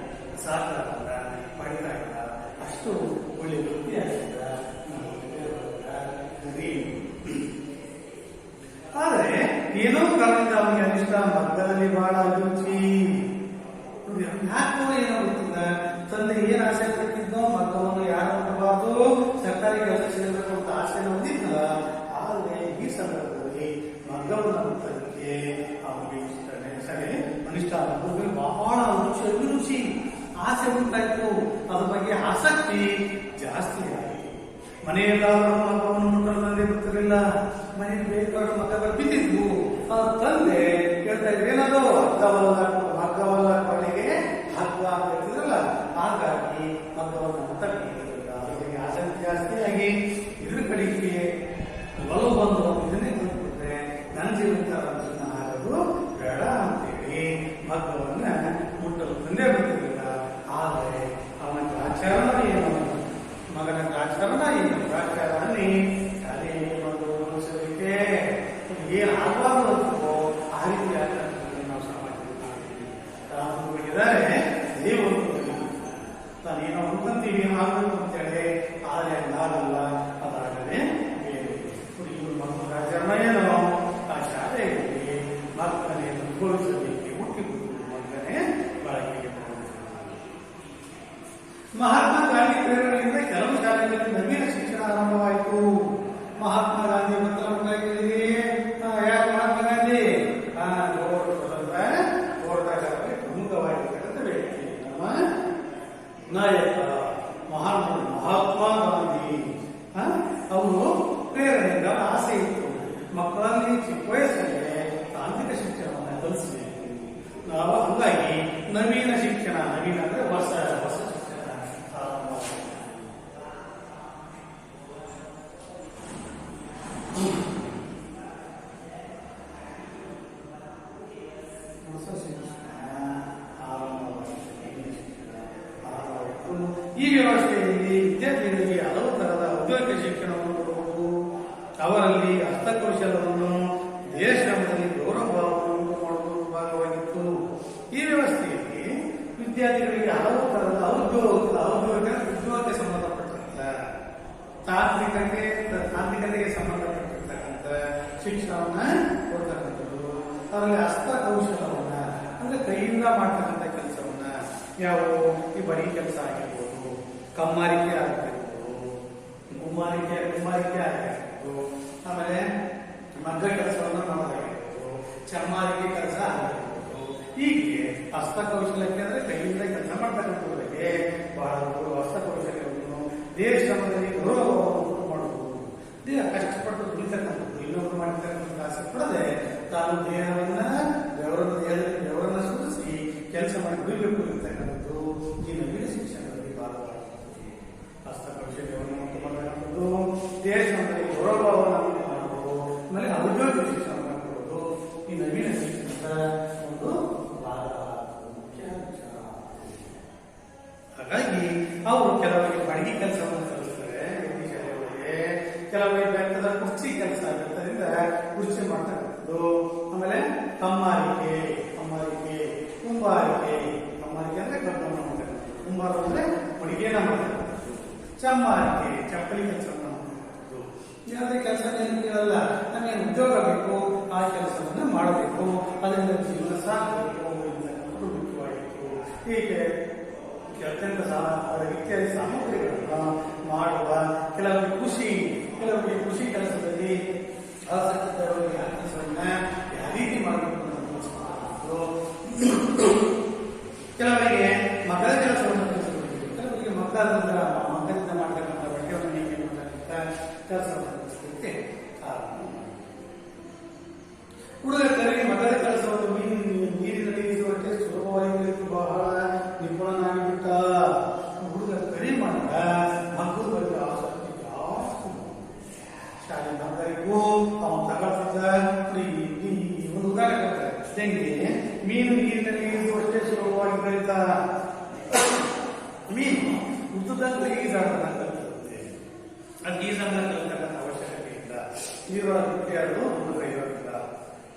ಸಾಕಾಗ ಪಡಿತಾ ಇದ್ದ, ಅಷ್ಟು ಒಳ್ಳೆ ವೃತ್ತಿಯಾಗಿದ್ದ. ಆದರೆ ಏನೋ ಕಾರಣದಿಂದ ಅವನಿಗೆ ಅನಿಷ್ಟ, ಮಗ್ಗದಲ್ಲಿ ಬಹಳ ಅಭಿರುಚಿ. ಯಾಕೋ ಏನೋ ಗೊತ್ತಿಲ್ಲ, ತಂದೆ ಏನ್ ಆಸೆ ಪಟ್ಟಿದ್ದೋ ಮಗವನ್ನು ಯಾರು ಮಾಡಬಾರ್ದು, ಸರ್ಕಾರಿ ಕೆಲಸ ಸೇರಬೇಕು ಅಂತ ಆಸೆ ಹೊಂದಿದ್ದ. ಆದರೆ ಈ ಸಂದರ್ಭದಲ್ಲಿ ಮಗವನ್ನು ಮುಟ್ಟಲಿಕ್ಕೆ ಅವನಿಗೆ ಅನಿಷ್ಟ, ಮಗುವಿಗೆ ಬಹಳ ಅಭಿರುಚಿ, ಆಸೆ ಉಂಟಾಯ್ತು. ಅದ್ರ ಬಗ್ಗೆ ಆಸಕ್ತಿ ಜಾಸ್ತಿ ಆಯಿತು. ಮನೆಯಲ್ಲಾದರೂ ಮಗವನ್ನು ಮುಟ್ಟಲು ತಂದೆ ಗೊತ್ತಿರಲಿಲ್ಲ. ಮನೆಗೆ ಬೇಕಾದ ಮಕ್ಕಳು ಬಿದ್ದಿದ್ವು. ಅವ್ರ ತಂದೆ ಹೇಳ್ತಾ ಇದ್ರು, ಏನದು ಮಗ್ಗವಲ್ಲ ಕೊನೆಗೆ ಹಗ್ಗ ಅಂತ ಹೇಳ್ತಿದ್ರಲ್ಲ, ಹಾಗಾಗಿ ಮಗ್ಗವನ್ನು ಮುಟ್ಟಲಿಲ್ಲ. ಅದಕ್ಕೆ ಆಸಕ್ತಿ ಜಾಸ್ತಿಯಾಗಿ ಇದ್ರ ಕಡೆಗೆ ಒಲವು ಬಂದು ಇದನ್ನೇ ತಂದುಬಿಟ್ರೆ ನನ್ನ ಜೀವನ ಆಗೋದು ಬೇಡ ಅಂತೇಳಿ ಮಗ್ಗವನ್ನ ಮುಟ್ಟಲು ತಂದೆ ಬಿಟ್ಟಿರಲಿಲ್ಲ. ಆದರೆ ಅವನ ಆಚರಣ ಏನು, ಮಗನ ಆಚರಣ ಏನು, ಆಚರಣೆ ಶಾಲೆಯಲ್ಲಿ ಒಂದು ಅನುಸರಿಕೆ ಏನಾಗಬಾರ್ದು ಅಂತೋ ಆ ರೀತಿ ಆಚರಣೆ ನಾವು ಸಮಾಜದಲ್ಲಿ ದೇವರು ನಾನೇನೋ ಅನ್ಕೊಂತೀವಿ, ಏನೋ ಆಗ್ಬೇಕು ಅಂತೇಳಿ, ಆದರೆ ಅದಾಗಲ್ಲ, ಅದಾಗಲೇ ಬೇರೆ. ಇವರು ಮಕ್ಕಳ ಆಚರಣ ಏನೋ ಆ ಶಾಲೆಯಲ್ಲಿ ಮಕ್ಕಳೇ ಅನುಭವಿಸಲಿಕ್ಕೆ ಹುಟ್ಟಿಬಿಟ್ಟು ಮಕ್ಕಳೇ ಬಳಕೆಗೆ ಮಹಾತ್ಮ ಗಾಂಧಿ ಪ್ರೇರಣೆಯಿಂದ ಕೆಲವು ಶಾಲೆಗಳಲ್ಲಿ ನವೀನ ಶಿಕ್ಷಣ ಆರಂಭವಾಯಿತು. ಮಹಾತ್ಮ ಗಾಂಧಿ ಯಾರು ಮಹಾತ್ಮ ಗಾಂಧಿ? ಹೋರಾಟಗಾರರಿಗೆ ಪ್ರಮುಖವಾಗಿರ್ತಕ್ಕಂಥ ವ್ಯಕ್ತಿ, ನಮ್ಮ ನಾಯಕ ಮಹಾತ್ಮ ಗಾಂಧಿ. ಅವರು ಪ್ರೇರಣೆಯಿಂದ ಆಸೆ ಇತ್ತು, ಮಕ್ಕಳಲ್ಲಿ ಚಿಕ್ಕ ವಯಸ್ಸಲ್ಲೇ ತಾಂತ್ರಿಕ ಶಿಕ್ಷಣವನ್ನು ಕಲಿಸಬೇಕು. ನಾವು ಹಂಗಾಗಿ ನವೀನ ಶಿಕ್ಷಣ, ನವೀನ ಅಂದ್ರೆ ಹೊಸ ಹೊಸ ಈ ವ್ಯವಸ್ಥೆಯಲ್ಲಿ ವಿದ್ಯಾರ್ಥಿಗಳಿಗೆ ಹಲವು ತರಹದ ಔದ್ಯೋಗಿಕ ಶಿಕ್ಷಣವನ್ನು ಕೊಡುವುದು, ಅವರಲ್ಲಿ ಹಸ್ತಕೌಶಲವನ್ನು, ದೇಶದಲ್ಲಿ ಗೌರವವನ್ನು ಮಾಡುವುದು ಭಾಗವಾಗಿತ್ತು. ಈ ವ್ಯವಸ್ಥೆಯಲ್ಲಿ ವಿದ್ಯಾರ್ಥಿಗಳಿಗೆ ಹಲವು ತರಹದ ಉದ್ಯೋಗಕ್ಕೆ ಸಂಬಂಧಪಟ್ಟಂತ ತಾಂತ್ರಿಕತೆಗೆ ಸಂಬಂಧಪಟ್ಟಿರ್ತಕ್ಕಂಥ ಶಿಕ್ಷಣವನ್ನ ಕೊಡ್ತಕ್ಕಂಥದ್ದು. ಅವರಲ್ಲಿ ಹಸ್ತಕೌಶಲವನ್ನ ಅಂದ್ರೆ ಕೈಯಿಂದ ಮಾಡ್ತಕ್ಕಂಥ ಕೆಲಸವನ್ನ, ಯಾವುವು ಈ ಬರೀ ಕೆಲಸ ಆಗಿರ್ಬೋದು, ಕಮ್ಮಾರಿಕೆ ಆಗಿರ್ಬೋದು, ಕುಮ್ಮಾರಿಕೆ ಆಗಿರ್ಬೋದು, ಆಮೇಲೆ ಮಗ್ಗ ಕೆಲಸವನ್ನ ಮಾಡೋದಾಗಿರ್ಬೋದು, ಚಮ್ಮಾರಿಕೆ ಕೆಲಸ ಆಗಿರ್ಬೋದು. ಹೀಗೆ ಹಸ್ತಕೌಶಲಕ್ಕೆ ಅಂದ್ರೆ ಕೈಯಿಂದ ಕೆಲಸ ಮಾಡ್ತಕ್ಕಂಥವರಿಗೆ ಬಹಳ ಹಸ್ತಕೌಶಲ್ಯವನ್ನು, ದೇಶದಲ್ಲಿ ಗೌರವವನ್ನು ಮಾಡಬಹುದು. ದೇಹ ಕಷ್ಟಪಟ್ಟು ದುಡಿತಕ್ಕಂಥದ್ದು, ಇನ್ನೊಬ್ರು ಮಾಡಿರ್ತಕ್ಕಂಥ ಆಸೆ ಪಡದೆ ತಾನು ದೇವರನ್ನ ಸೂಚಿಸಿ ಕೆಲಸ ಮಾಡಿ ದುಡಿಬೇಕು ಇರ್ತಕ್ಕಂಥದ್ದು ಈ ನವೀನ ಶಿಕ್ಷಣದಲ್ಲಿ ಭಾಗವಾಗುತ್ತದೆ. ಹಸ್ತಕೌಶಲ್ಯವನ್ನು ಉಂಟು ಮಾಡತಕ್ಕಂಥದ್ದು, ದೇಶದಲ್ಲಿ ಗೌರವವನ್ನು ಉಂಟು ಮಾಡುವುದು, ಆಮೇಲೆ ಔದ್ಯೋಗಿಕ ಶಿಕ್ಷಣವನ್ನು ಕೊಡುವುದು ಈ ನವೀನ ಶಿಕ್ಷಣದ ಒಂದು ಏನಾಗ್ತದೆ, ಕುರ್ಚಿ ಕೆಲಸ ಆಗಿರ್ತದ್ರಿಂದ ಕುರ್ಚಿ ಮಾಡ್ತಕ್ಕಂಥದ್ದು. ಆಮೇಲೆ ಕಮ್ಮಾರಿಕೆ, ಕುಂಬಾರಿಕೆ ಅಂದ್ರೆ ಕಬ್ಬನ್ನು ಮಾಡ್ತಕ್ಕಂಥದ್ದು, ಕುಂಬಾರ ಅಂದ್ರೆ ಅಡಿಗೆನ ಮಾಡ್ತಕ್ಕಂಥದ್ದು. ಚಮ್ಮಾರಿಕೆ ಚಪ್ಪಲಿ ಕೆಲಸವನ್ನು ಮಾಡ್ತಕ್ಕಂಥದ್ದು. ಯಾವುದೇ ಕೆಲಸ ಕೇಳಲ್ಲ, ನಮಗೆ ಉದ್ಯೋಗ ಬೇಕು, ಆ ಕೆಲಸವನ್ನ ಮಾಡಬೇಕು, ಅದರಿಂದ ಜೀವನ ಸಾಕಬೇಕು ಅಂತಕ್ಕಂಥದ್ದು ಮುಖ್ಯವಾಗಿತ್ತು. ಹೀಗೆ ಅತ್ಯಂತ ಇತ್ಯಾದಿ ಸಾಮಗ್ರಿಗಳನ್ನು ಮಾಡುವ ಕೆಲವರಿಗೆ ಖುಷಿ ಕೆಲಸದಲ್ಲಿ ಆಸಕ್ತಿ ತರುವವರಿಗೆ ಆ ಕೆಲಸವನ್ನ ಯಾವ ರೀತಿ ಮಾಡಬೇಕು ಅನ್ನೋದು, ಕೆಲವರಿಗೆ ಮಕ್ಕಳ ಕೆಲಸವನ್ನು ಕಲಿಸಬೇಕು, ಕೆಲವರಿಗೆ ಮಕ್ಕಳಿಂದ ಮಾಡತಕ್ಕಂಥ ಬಟ್ಟೆಯನ್ನು ಹೇಗೆ ಮಾಡತಕ್ಕಂಥ ಕೆಲಸವನ್ನು ಕಲಿಸಲಿಕ್ಕೆ ಹುಡುಗರಿಗೆ ಮಕ್ಕಳ ಕೆಲಸವನ್ನು ನೀರಿನಲ್ಲಿ ಈಜುವಂತೆ ಸುಲಭವಾಗಿ ಬಹಳ ನಿಪುಣನಾಗಿಬಿಟ್ಟ. ಹುಡುಗ ಕರಿ ಮಾಡಿದ ಮಕ್ಕಳ ಬಗ್ಗೆ ಆಸಕ್ತಿ ಜಾಸ್ತಿ. ಶಾಲೆ ಮಕ್ಕಳಿಗೂ ಅವನು ತಗೊಳ್ತಿದ್ದ ಒಂದು ಉದಾಹರಣೆ ಕೊಡ್ತಾರೆ. ಹೆಂಗೆ ಮೀನು ನೀರಿನಲ್ಲಿ ಈಜುವಷ್ಟೇ ಸುಲಭವಾಗಿ ಬೆಳೀತಾ, ಮೀನು ಉದ್ದದಂತೆ ಈಜಾಡಬೇಕಾಗುತ್ತೆ. ಅದು ಈಜನ್ನ ಕಲಿತಕ್ಕಂಥ ಅವಶ್ಯಕತೆ ಇಲ್ಲ. ನೀರೊಳಗೆ ಹುಟ್ಟಿಯಾಡಲು ಹುಡುಗ ಇರೋದಿಲ್ಲ.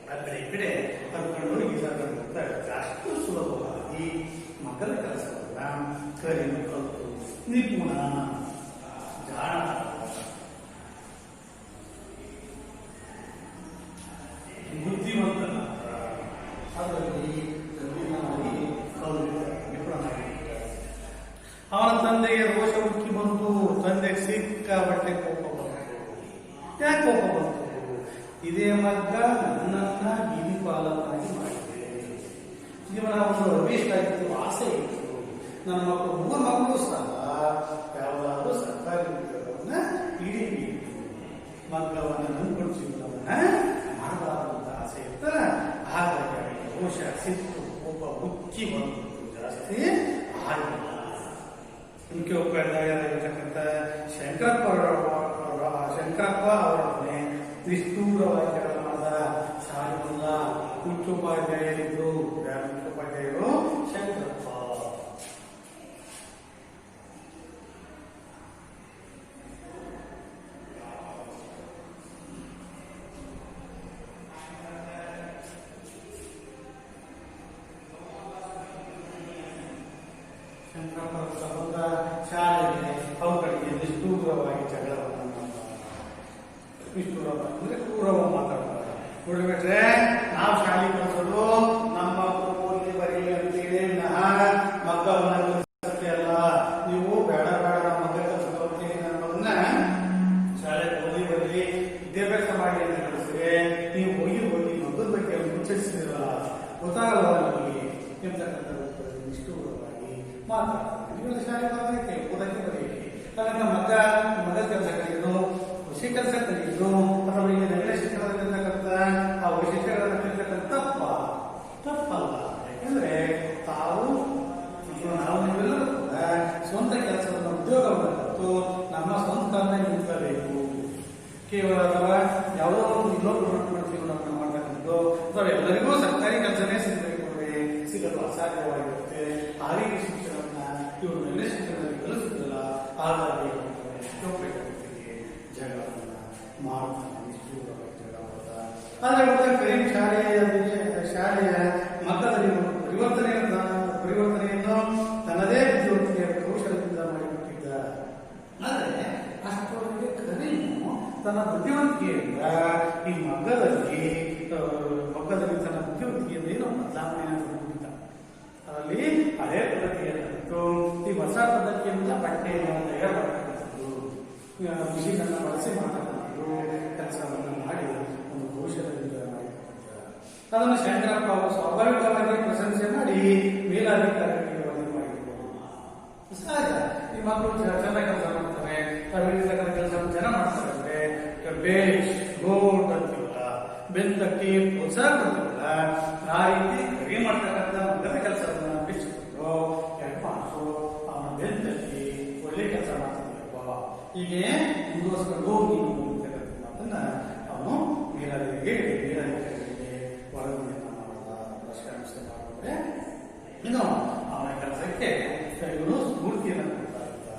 ಆ ಕಡೆ ಈ ಕಡೆ ಕಲ್ಕೊಂಡು ಈಜಾಡೋದ್ರಿಂದ ಅಷ್ಟು ಸುಲಭವಾಗಿ ಮಕ್ಕಳ ಕೆಲಸವನ್ನ ಕಲಿತು ಕಲಿತು ನಿಪುಣ ಜಾಣ ಬುದ್ಧಿವಂತನ ಅದರಲ್ಲಿ ನಿಪುಣನಾಗಿದ್ದಾರೆ. ಅವನ ತಂದೆಗೆ ರೋಷ ಉಕ್ಕಿ ಬಂತು. ತಂದೆಗೆ ಸಿಕ್ಕಾಬಟ್ಟೆ ಕೋಪ ಬಂತು. ಯಾಕೆ ಕೋಪ ಬಂತು? ಇದೇ ಮಗ್ಗ ನನ್ನನ್ನ ಬೀದಿ ಪಾಲಕನಾಗಿ ಮಾಡಿದೆ. ಜೀವನ ಒಂದು ಅಭೀಷ್ಟ ಆಗಿತ್ತು, ಆಸೆ ಇತ್ತು. ನನ್ನ ಮಕ್ಕಳು 3 ಮಕ್ಕಳು ಸಹ ಯಾವುದಾದ್ರೂ ಸರ್ಕಾರಿ ಉದ್ಯೋಗವನ್ನ ಹಿಡಿಬೇಕು, ಮಗ್ಗವನ್ನು ನಂಬಿಕೊಂಡು ಜೀವನವನ್ನ ಮಾಡಬಾರದಂತ ಆಸೆ ಇರ್ತಾರ. ಹಾಗಾಗಿ ರೋಷ ಸಿಟ್ಟು ಒಬ್ಬ ಮುಕ್ಕಿ ಬಂತು ಜಾಸ್ತಿ ಆಗಿಲ್ಲ. ಮುಖ್ಯೋಪಾಧ್ಯಾಯರಾಗಿರ್ತಕ್ಕಂಥ ಶಂಕರಪ್ಪ ಅವರೊಡನೆ ನಿಷ್ಠೂರವಾಗಿ ಕೆಲಸ ಮಾಡಿದ ಶಾಲೆಲ್ಲ ಮುಖ್ಯೋಪಾಧ್ಯಾಯರಿದ್ರು. ಮುಖ್ಯೋಪಾಧ್ಯಾಯರು ಶಂಕರಪ್ಪ. ಶಾಲೆಗೆ ಅವುಗಳಿಗೆ ನಿಷ್ಠೂರವಾಗಿ ಜಗಳವನ್ನು ನಿಷ್ಠೂರವಾಗಿ ಅಂದ್ರೆ ಕ್ರೂರವ ಮಾತಾಡ್ತಾರೆ. ನೋಡ್ಬಿಟ್ರೆ ನಾವು ಶಾಲೆ ಕಲಿಸೋದು ನಮ್ಮ ಮಕ್ಕಳು ಓದಿ ಬರೀಲಿ ಅಂತೇಳಿ ಮಕ್ಕಳನ್ನ ಕಲಿಸಕ್ಕೆ ಅಲ್ಲ. ನೀವು ಬೇಡ ನಮ್ಮ ಮಕ್ಕಳ ಕಲಿಸೋದು ಅಂತೇಳಿ ನಮ್ಮನ್ನ ಶಾಲೆ ಓದಿ ಬರಲಿ ವಿದ್ಯಾಭ್ಯಾಸ ಮಾಡಿ ಅಂತ ಕಲಿಸಿದ್ರೆ ನೀವು ಹೋಗಿ ಮಕ್ಕಳ ಬಗ್ಗೆ ಮುಚ್ಚರಿಸಿದಿರಲ್ಲ, ಗೊತ್ತಾಗಲ್ಲ ನಿಮಗೆ ಎಂತಕ್ಕಂಥ ನಿಷ್ಠೂರವಾಗಿ ಮಾತಾಡ್ತಾರೆ. ನೀವೆಲ್ಲ ಶಾಲೆ ಬರೋದಕ್ಕೆ ಓದಕ್ಕೆ ಬರೆಯಕ್ಕೆ ಅದನ್ನ ಮಗ ಕೆಲಸ ಕಲಿಯೋದು, ಕೃಷಿ ಕೆಲಸ ಕಲಿಯೋದು ಅಥವಾ ಈಗ ನಗರ ಶಿಕ್ಷಣದಲ್ಲಿರ್ತಕ್ಕಂಥ ಆ ವೈಶಿಷ್ಟ್ಯಗಳನ್ನು ಕಲಿತಕ್ಕಂಥ ತಪ್ಪಲ್ಲ. ಯಾಕಂದ್ರೆ ನಾವು ನೀವೆಲ್ಲರೂ ಕೂಡ ಸ್ವಂತ ಕೆಲಸವನ್ನು ಉದ್ಯೋಗವನ್ನು ಕಲಿತು ನಮ್ಮ ಸ್ವಂತ ನಿಂತ್ಕೋಬೇಕು. ಕೇವಲ ಅಥವಾ ಯಾವುದೋ ಒಂದು ಇನ್ನೊಂದು ಜೀವನವನ್ನು ಮಾಡ್ತಕ್ಕಂಥದ್ದು ಅಥವಾ ಎಲ್ಲರಿಗೂ ಸರ್ಕಾರಿ ಕೆಲಸನೇ ಸಿಗಬೇಕು ಅಂದ್ರೆ ಸಿಗಲು ಅಸಾಧ್ಯವಾಗಿರುತ್ತೆ. ಆರೋಗ್ಯ ಶಿಕ್ಷಣವನ್ನ ಇವರು ನಗರ ಶಿಕ್ಷಣದಲ್ಲಿ ಕಲಿಸುತ್ತಿಲ್ಲ. ಹಾಗಾಗಿ ಜಗಳವನ್ನ ಮಾಡ್ತಾನೆ, ಆದರೆ ಕರೀಂ ಶಾಲೆಯ ಮಕ್ಕಳಲ್ಲಿ ಪರಿವರ್ತನೆಯನ್ನು ತನ್ನದೇ ಬುದ್ಧಿವಂತಿಕೆಯ ಕೌಶಲದಿಂದ ಮಾಡಿಬಿಟ್ಟಿದ್ದ. ಆದರೆ ಅಷ್ಟೊಳಗೆ ಕರೀಮು ತನ್ನ ಬುದ್ಧಿವಂತಿಕೆಯಿಂದ ಈ ಮಗ್ಗದಲ್ಲಿ ತನ್ನ ಬುದ್ಧಿವಂತಿಕೆಯಿಂದ ಏನೋ ಬದಲಾವಣೆಯನ್ನು ತಂದುಬಿಟ್ಟಿದ್ದ. ಅದರಲ್ಲಿ ಹಳೆ ಪದ್ಧತಿಯನ್ನು ಈ ಹೊಸ ಪದ್ಧತಿಯಿಂದ ಬಟ್ಟೆಯನ್ನು ತಯಾರು ಮಾಡತಕ್ಕಂಥದ್ದು, ಮಿಷಿನನ್ನು ಬಳಸಿ ಮಾಡತಕ್ಕಂಥದ್ದು ಕೆಲಸವನ್ನು ಮಾಡಿ ಒಂದು ಕೌಶಲ್ಯದಿಂದ ಮಾಡಿರ್ತಕ್ಕಂಥ ಅದನ್ನು ಶಂಕರಪ್ಪ ಅವರು ಸ್ವಾಭಾವಿಕವಾಗಿ ಪ್ರಶಂಸೆ ಮಾಡಿ ಮೇಲಾಧಿಕಾರಿಗಳಿಗೆ ವರದಿ ಮಾಡಿರ್ಬೋದು. ಸಹಜ, ಈ ಮಕ್ಕಳು ಚೆನ್ನಾಗಿ ಕೆಲಸ ಮಾಡ್ತಾರೆ, ತರಬೇತಿ ಕೆಲಸವನ್ನು ಜನ ಮಾಡ್ತಾರೆ ಅಂದ್ರೆ ಬೇಷ್ ಗೋಡ್ ಅಂತೀವಲ್ಲ, ಬೆಂತಕ್ಕೆ ಪ್ರೋತ್ಸಾಹ ಕೊಡ್ತೀವಲ್ಲ, ಆ ರೀತಿ ಕರಿ ಮಾಡ್ತಕ್ಕಂಥ ಮಗದ ಕೆಲಸವನ್ನು ಬಿಚ್ಚಿಕೊಂಡು ಹೆಡ್ಮಾಸ್ಟ್ರು ಅವನ ಬೆಂತಕ್ಕೆ ಒಳ್ಳೆ ಕೆಲಸ ಮಾಡ್ತಿದ್ದೀರಪ್ಪ, ಹೀಗೆ ಮುಂದುವರಿಸ್ಕೊಂಡು ಹೋಗಿ ಅಂತಕ್ಕಂಥ ಮಾತನ್ನ ಅವನು ಮೇಲಾಧಿಕಾರಿಗೆ ವರದಿಯನ್ನು ಮಾಡದ ಪ್ರಶಂಸೆ ಮಾಡಿದ್ರೆ ಇನ್ನು ಅವನ ಕೆಲಸಕ್ಕೆ ಇವನು ಸ್ಫೂರ್ತಿಯನ್ನು ಕೊಡ್ತಾ ಇದ್ದ.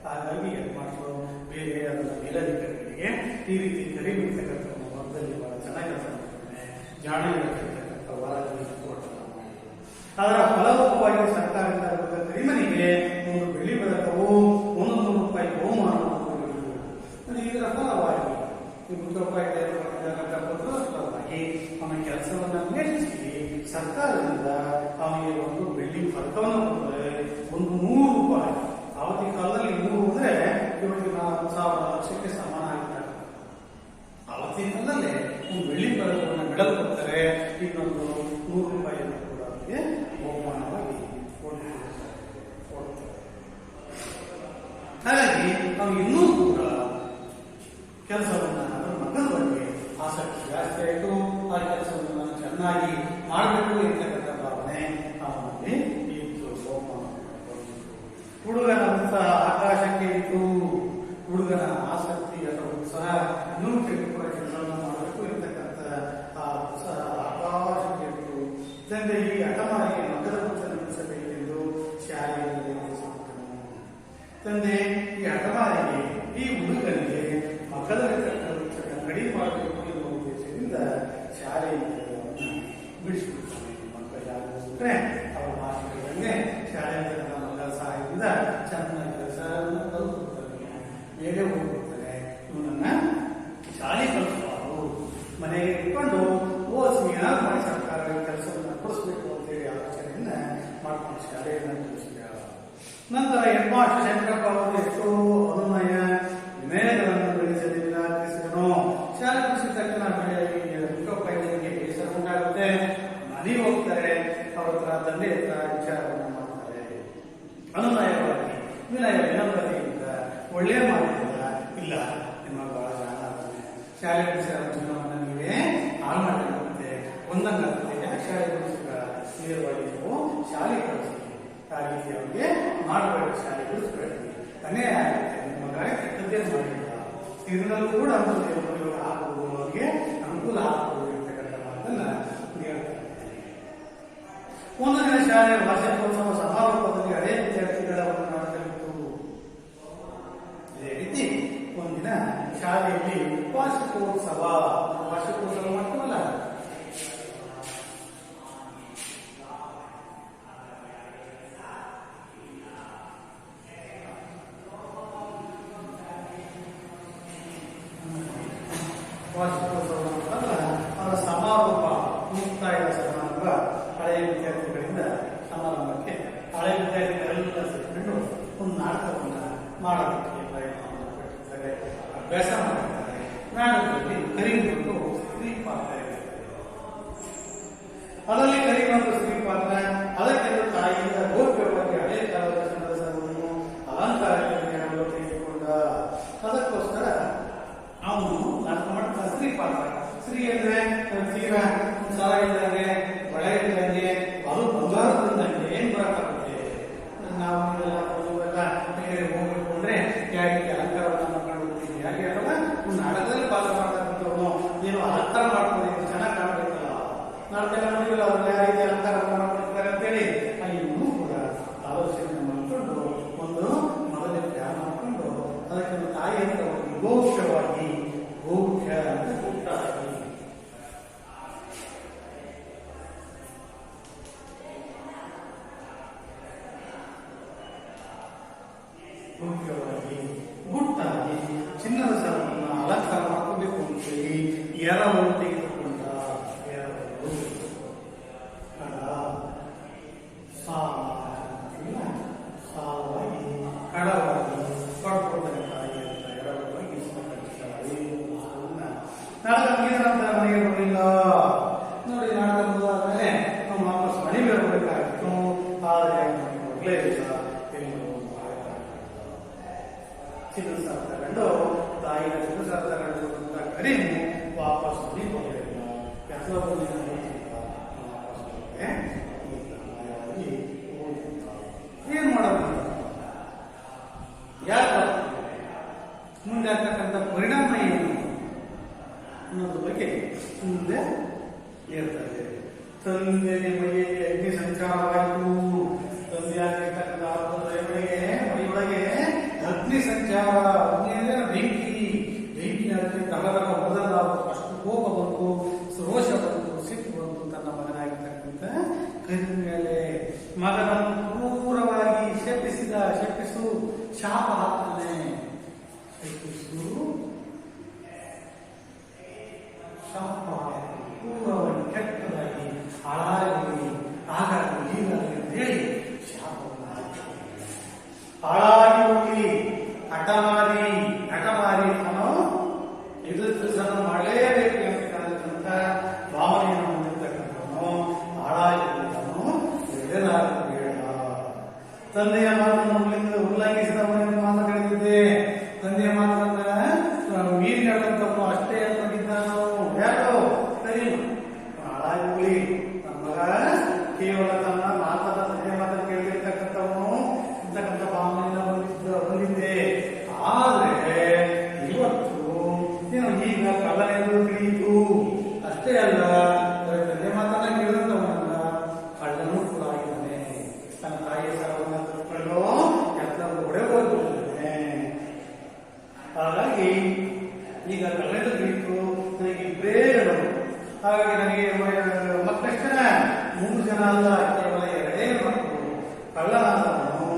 ಹಾಗಾಗಿ ಹೆಡ್ಮಾಸ್ಟ್ರು ಬೇರೆ ಮೇಲಾಧಿಕಾರಿಗಳಿಗೆ ಈ ರೀತಿ ಕಡಿಮೆ ಇರ್ತಕ್ಕಂಥ ವರ್ಗದಲ್ಲಿ ಬಹಳ ಚೆನ್ನಾಗಿ ಕೆಲಸ ಮಾಡ್ತಾನೆ. ಜಾಣ ಇರತಕ್ಕಂಥ ವರದಿ ಅದರ ಫಲರೂಪವಾಗಿ ಸರ್ಕಾರದಿಂದ ಕರಿಮನಿಗೆ ಒಂದು ಬೆಳ್ಳಿ ಪದಕವು 100 ರೂಪಾಯಿ ಬಹುಮಾನವನ್ನು ನೀಡಿತು. ಇದರ ಫಲವಾಗಿ ಫಲವಾಗಿ ಅವನ ಕೆಲಸವನ್ನು ಅನ್ವೇಷಿಸಿ ಸರ್ಕಾರದಿಂದ ಅವನಿಗೆ ಒಂದು ಬೆಳ್ಳಿ ಪದಕವನ್ನು ಕೊಟ್ಟರೆ ಒಂದು 100 ರೂಪಾಯಿ. ಆವತ್ತಿನ ಕಾಲದಲ್ಲಿ 100 ಅಂದ್ರೆ ಇವತ್ತಿನ 1,000 ಲಕ್ಷಕ್ಕೆ ಸಮಾನ ಆಗ್ತಾರೆ. ಆವತ್ತಿನ ಕಾಲದಲ್ಲೇ ಒಂದು ಬೆಳ್ಳಿ ಪದಕವನ್ನು ಮೆಡಲ್ ಕೊಡ್ತಾರೆ. ಇನ್ನೊಂದು 100 ರೂಪಾಯಿಯನ್ನು ಕೂಡ ಅವರಿಗೆ ಬಹುಮಾನವಾಗಿ ಕೊಡ್ತಾರೆ. ಹಾಗಾಗಿ ನಾವು ಇನ್ನೂ ಕೂಡ ಕೆಲಸವನ್ನು ಅದರ ಮಕ್ಕಳ ಬಗ್ಗೆ ಆಸಕ್ತಿ ಜಾಸ್ತಿ ಆಯಿತು. ಆ ಕೆಲಸವನ್ನು ನಾನು ಚೆನ್ನಾಗಿ ಮಾಡಬೇಕು ಎಂತಕ್ಕಂಥ ಭಾವನೆ ಅವನಲ್ಲಿ ಇತ್ತು. ಹುಡುಗನ ಉತ್ಸಾಹ ಆಕಾಶಕ್ಕೆ ಇತ್ತು. ಹುಡುಗನ ಆಸಕ್ತಿ ಅಥವಾ ಉತ್ಸಾಹ ಇನ್ನೂ ಕೂಡ ಕೆಲಸವನ್ನು ಮಾಡಬೇಕು ಎಂತಕ್ಕಂಥ ಆ ಉತ್ಸಾಹ ಆಕಾಶಕ್ಕೆ ಇತ್ತು. ತಂದೆ ಈ ಹಠಮಾರಿಗೆ ಮಗದ ಪುತ್ರ ನಡೆಸಬೇಕೆಂದು ಶಾಲೆಯಲ್ಲಿ ತಂದೆ ಈ ಹಠಮಾರಿಗೆ ಈ ಹುಡುಗನಿಗೆ ಮಕ್ಕಳ ಕಡಿಮೆ ಮಾಡಬೇಕು ಎನ್ನುವ ಉದ್ದೇಶದಿಂದ ಶಾಲೆಯಿಂದ ಬಿಡಿಸಿಬಿಡ್ತಾನೆ. ಮಕ್ಕಳು ಯಾರು ಬಿಟ್ಟರೆ ಅವರ ಮಾತುಗಳನ್ನೇ ಶಾಲೆಯಿಂದ ಮಕ್ಕಳ ಸಹಾಯದಿಂದ ಚೆನ್ನಾಗಿ ಕೆಲಸವನ್ನು ಕಲಿಸುತ್ತಾನೆ. ಬೇರೆ ಹೋಗ್ಬಿಡ್ತಾನೆ. ಇವನನ್ನ ಶಾಲೆ ಕಲಿಸಬಾರದು, ಮನೆಗೆ ಇಟ್ಕೊಂಡು ಓದಿಸಿ ಏನಾದ್ರು ಮಾಡಿ ಸರ್ಕಾರ ಕೆಲಸವನ್ನು ಕೊಡಿಸ್ಬೇಕು ಅಂತೇಳಿ ಆಲೋಚನೆಯನ್ನ ಮಾಡ್ಕೊಂಡು ಶಾಲೆಯನ್ನು ಕಲಿಸಿದ. ನಂತರ ಹೆಡ್ಮಾಸ್ಟರ್ ಶಂಕರಪ್ಪ ಅವರು ಎಷ್ಟೋ ಅನುನಯ ವಿನಯಗಳನ್ನು ಬೆಳೆಸಲಿಲ್ಲ ತಿಳಿಸಿದನು. ಶಾಲೆ ಮುಗಿಸಿದ ತಕ್ಷಣ ಹುಟ್ಟುಹಬ್ಬಕ್ಕೆ ಬೇಸರ ಉಂಟಾಗುತ್ತೆ. ಮನೆಗೆ ಹೋಗ್ತಾರೆ. ಅವರ ಹತ್ರ ತಂದೆ ಹತ್ರ ವಿಚಾರವನ್ನು ಮಾಡ್ತಾರೆ. ಅನುನಯವಾಗಿ ವಿನಯ ವಿನಮ್ರತೆಯಿಂದ ಒಳ್ಳೆಯ ಮಾತಿನಿಂದ ಇಲ್ಲ ನಿಮ್ಮ ಬಹಳ ಜಾಣ ಆಗ್ತದೆ, ಶಾಲೆ ಮುಗಿಸಿದ ಜೀವನವನ್ನು ನೀವೇ ಹಾಳು ಮಾಡಬೇಕಾಗುತ್ತೆ, ಒಂದಂಗಾಗುತ್ತೆ. ಯಾಕೆ ಶಾಲೆ ಮುಗಿಸಿದ ನೇರವಾಗಿ ನೀವು ಶಾಲೆ ಕಳಿಸಿ ಆ ರೀತಿ ಅವರಿಗೆ ಮಾಡಬೇಡಿ, ಶಾಲೆ ಬಿಡಿಸ್ಬೇಡಿ, ಅನ್ಯಾಯ ಆಗುತ್ತೆ, ನಿಮ್ಮ ಗಾಳಿ ಕೆಟ್ಟದ್ದೇ ಮಾಡಿಲ್ಲ. ಇದರಲ್ಲೂ ಕೂಡ ಉಪಯೋಗ ಆಗಬಹುದು, ಅವರಿಗೆ ಅನುಕೂಲ ಆಗಬಹುದು ಅಂತಕ್ಕಂಥ ಮಾತನ್ನ ಹೇಳ್ತಾರೆ. ಒಂದು ದಿನ ಶಾಲೆಯ ವಾರ್ಷಿಕೋತ್ಸವ ಸಮಾರೋಪದಲ್ಲಿ ಹಳೆಯ ವಿದ್ಯಾರ್ಥಿಗಳ ಒಂದು ನಾಟಕವಿತ್ತು. ಇದೇ ರೀತಿ ಒಂದಿನ ಶಾಲೆಯಲ್ಲಿ ವಾರ್ಷಿಕೋತ್ಸವ ಮಾಡ್ತೀವಲ್ಲ, ವಾರ್ಷಿಕೋತ್ಸವ ಅವರ ಸಮಾರೋಪ ಮುಕ್ತಾಯದ ಸಮಾರಂಭ ಹಳೆಯ ವಿದ್ಯಾರ್ಥಿಗಳಿಂದ ಸಮಾರಂಭಕ್ಕೆ ಹಳೆಯ ವಿದ್ಯಾರ್ಥಿಗಳೆಲ್ಲ ಸೇರಿಕೊಂಡು ಒಂದು ನಾಟಕವನ್ನು ಮಾಡೋದಕ್ಕೆ ಪ್ರಯತ್ನವನ್ನು ಪಟ್ಟಿರ್ತಾರೆ, ಅಭ್ಯಾಸ ಮಾಡಿರ್ತಾರೆ. ನಾಟಕದಲ್ಲಿ ಕರಿಗೊಂಡು ಸ್ತ್ರೀ ಪಾತ್ರ ಇರುತ್ತದೆ. ಅದರಲ್ಲಿ ಕರಿಗೊಂಡು ಸ್ತ್ರೀ ಪಾತ್ರ ಅದಕ್ಕೆಂದು ತಾಯಿಯಿಂದ ಗೌರವವಾಗಿ ಹಳೆಯ ಕಾಲದ ಸಂದರ್ಭವನ್ನು ಅಲಂಕಾರಕ್ಕೆ ತೆಗೆದುಕೊಂಡ. ಅದಕ್ಕೋಸ್ಕರ ಅವನು ನಾಟಕ ಮಾಡ್ತಾ ಸ್ತ್ರೀ ಪಾತ್ರ. ಸ್ತ್ರೀ ಅಂದ್ರೆ ತೀರ ಸರ ಇದ್ದಂಗೆ, ಬಳೆ ಇದ್ದಂಗೆ, ಅದು ಬಂಗಾರದಿಂದಂಗೆ ಏನ್ ಬರಕ್ಕಾಗುತ್ತೆ. ನಾವು ಬೇರೆ ಹೋಗ್ಬೇಕು ಅಂದ್ರೆ ಯಾಕೆ ಅಲಂಕಾರವನ್ನು ಮಾಡ್ಕೊಂಡು ಹೋಗ್ತೀವಿ, ಯಾಕೆ ಅಲ್ವಾ ನಾಟಕದಲ್ಲಿ ಪಾತ್ರ ಮಾಡ್ತಕ್ಕಂಥವ್ರು ಏನು ಅಲಂಕಾರ ಮಾಡ್ಕೊಂಡು ಚೆನ್ನಾಗಿ ಕಾಣಬೇಕಲ್ಲ, ನಾಟಕ ನೋಡಿಲ್ಲ ಅವ್ರು ಯಾವ ರೀತಿ ಅಲಂಕಾರವನ್ನು ಮಾಡ್ಕೊಳ್ತಾರೆ ಅಂತೇಳಿ ಇನ್ನೂ ಕೂಡ ಆಲೋಚನೆ ಮಾಡಿಕೊಂಡು ಒಂದು ಮೊದಲೇ ಧ್ಯಾನ ಮಾಡಿಕೊಂಡು ಅದಕ್ಕೆ ಒಂದು ತಾಯಿ ಅಂತ ಒಂದು ಗೋಕ್ಷವಾಗಿ ಗೋಕ್ಷ ಅಂತ ಕೂಗ್ತಾರೆ. ಮುಖ್ಯವಾಗಿ ಗುಟ್ಟಾಗಿ ಚಿನ್ನದ ಸರವನ್ನು ಅಲಂಕಾರ ಮಾಡ್ಕೋಬೇಕು ಅಂತೇಳಿ ಎರವನ್ನು ತೆಗೆದುಕೊಂಡ. ಸಾವಾಗಿ ಕಡವಾಗಿ ಪಡ್ಕೊಳ್ತಾರೆ ತಾಯಿ ಅಂತ ಎರವಾಗಿ ನಾಟಕ ಏನಂತ ಮನೆಗೆ ಬರಲಿಲ್ಲ. ನೋಡಿ, ನಾಟಕ ಮುಗಿದಾದ್ಮೇಲೆ ನಮ್ಮ ವಾಪಸ್ ಮನೆಗೆ ಬರಬೇಕಾಗಿತ್ತು. ಆದರೆ ಮಕ್ಕಳೇ ಇಲ್ಲ, ಚಿನ್ನ ಸರ ತಗೊಂಡು ತಾಯಿನ ಚಿನ್ನ ಸರ ತಗೊಂಡು ಅಂತ ಕರೀನು ವಾಪಸ್ ಮನೆಗೆ ಬರಲಿಲ್ಲ. ಕೆಲಸ ಏನ್ ಮಾಡೋದು, ಯಾಕೆ ಮುಂದೆ ಆಗ್ತಕ್ಕಂಥ ಪರಿಣಾಮ ಏನು ಅನ್ನೋದ್ರ ಬಗ್ಗೆ ಮುಂದೆ ಹೇಳ್ತಾರೆ. ತಂದೆ ಮೈಯಲ್ಲಿ ಅಗ್ನಿ ಸಂಚಾರವಾಯಿತು. ತಂದೆಯಾಗಿರ್ತಕ್ಕಂಥ ಮನೆಯೊಳಗೆ ಅಗ್ನಿ ಸಂಚಾರ. ಅಗ್ನಿ ಅಂದ್ರೆ ಬೆಂಕಿ. ಬೆಂಕಿನ ಕಲದ ಶಾಪವಾಯಿತು, ಪೂರ್ವವಾಗಿ ಕೆಟ್ಟದಾಗಿ ಹಾಳಾಗಿ ಹಾಗಾಗಿ ಹೀಗಾಗಿ ಅಂತ ಹೇಳಿ ಶಾಪವನ್ನು ಹಾಳಾಗಿ ಹೋಗಿ ಹಠಮಾರಿ ಅವನು ಇದು ಸಹ ಮಾಡಲೇಬೇಕು ಅಂತ ಭಾವನೆಯನ್ನು ಹೊಂದಿರ್ತಕ್ಕಂಥವನು ಹಾಳಾಗಿ ಬೇಡ. ತಂದೆಯ ಮಾತನ್ನು ಉಲ್ಲಂಘಿಸಿದವನಿಗೆ ಮಾತು ಕಳೆದಿದ್ದೆ. ತಂದೆಯ ಮಾತನ್ನ ಮೀರಿ ನಡೆದಂಥವನು ಅಷ್ಟೇ ಅಂದ್ಕೊಂಡಿದ್ದ ನಾವು ಯಾರು ಸರಿ ಹಾಳಾಗಿ ಹೋಗಿ ನನ್ನ ಮಗ ಕೇವಲ ತನ್ನ ತಂದೆಯ ಮಾತನ್ನು ಕೇಳಿರ್ತಕ್ಕಂಥವನು ಅಂತಕ್ಕಂಥ ಭಾವನೆಯನ್ನು ಹೊಂದಿದ್ದೆ. ಆದ್ರೆ ಇವತ್ತು ನೀನು ಈಗ ಕಳ್ಳನೆಂದು ತಿಳಿಯಿತು. ಅಷ್ಟೇ ಅಲ್ಲ, ತಂದೆ ಮಾತನ್ನ ಕೇಳಿದಂಥವನಲ್ಲ ಕಳ್ಳನೂ ಕೂಡ ಆಗಿದ್ದಾನೆ. ತನ್ನ ತಾಯಿಯ ಸರವನ್ನು ತಪ್ಪಿಕೊಂಡು ಎಲ್ಲರೂ ಹೊಡೆ ಹೋಗಿದ್ದಾನೆ. ಹಾಗಾಗಿ ಈಗ ಕಳ್ಳನೆಂದು ತಿಳಿಯಿತು. ನನಗೆ ಇಬ್ಬರೇ ಹೇಳೋದು. ಹಾಗಾಗಿ ನನಗೆ ಮಕ್ಕಳೆಷ್ಟು ಜನ? 3 ಜನ ಅಲ್ಲ, ಕೇವಲ 2 ಮಕ್ಕಳು. ಕಳ್ಳನಾದವನು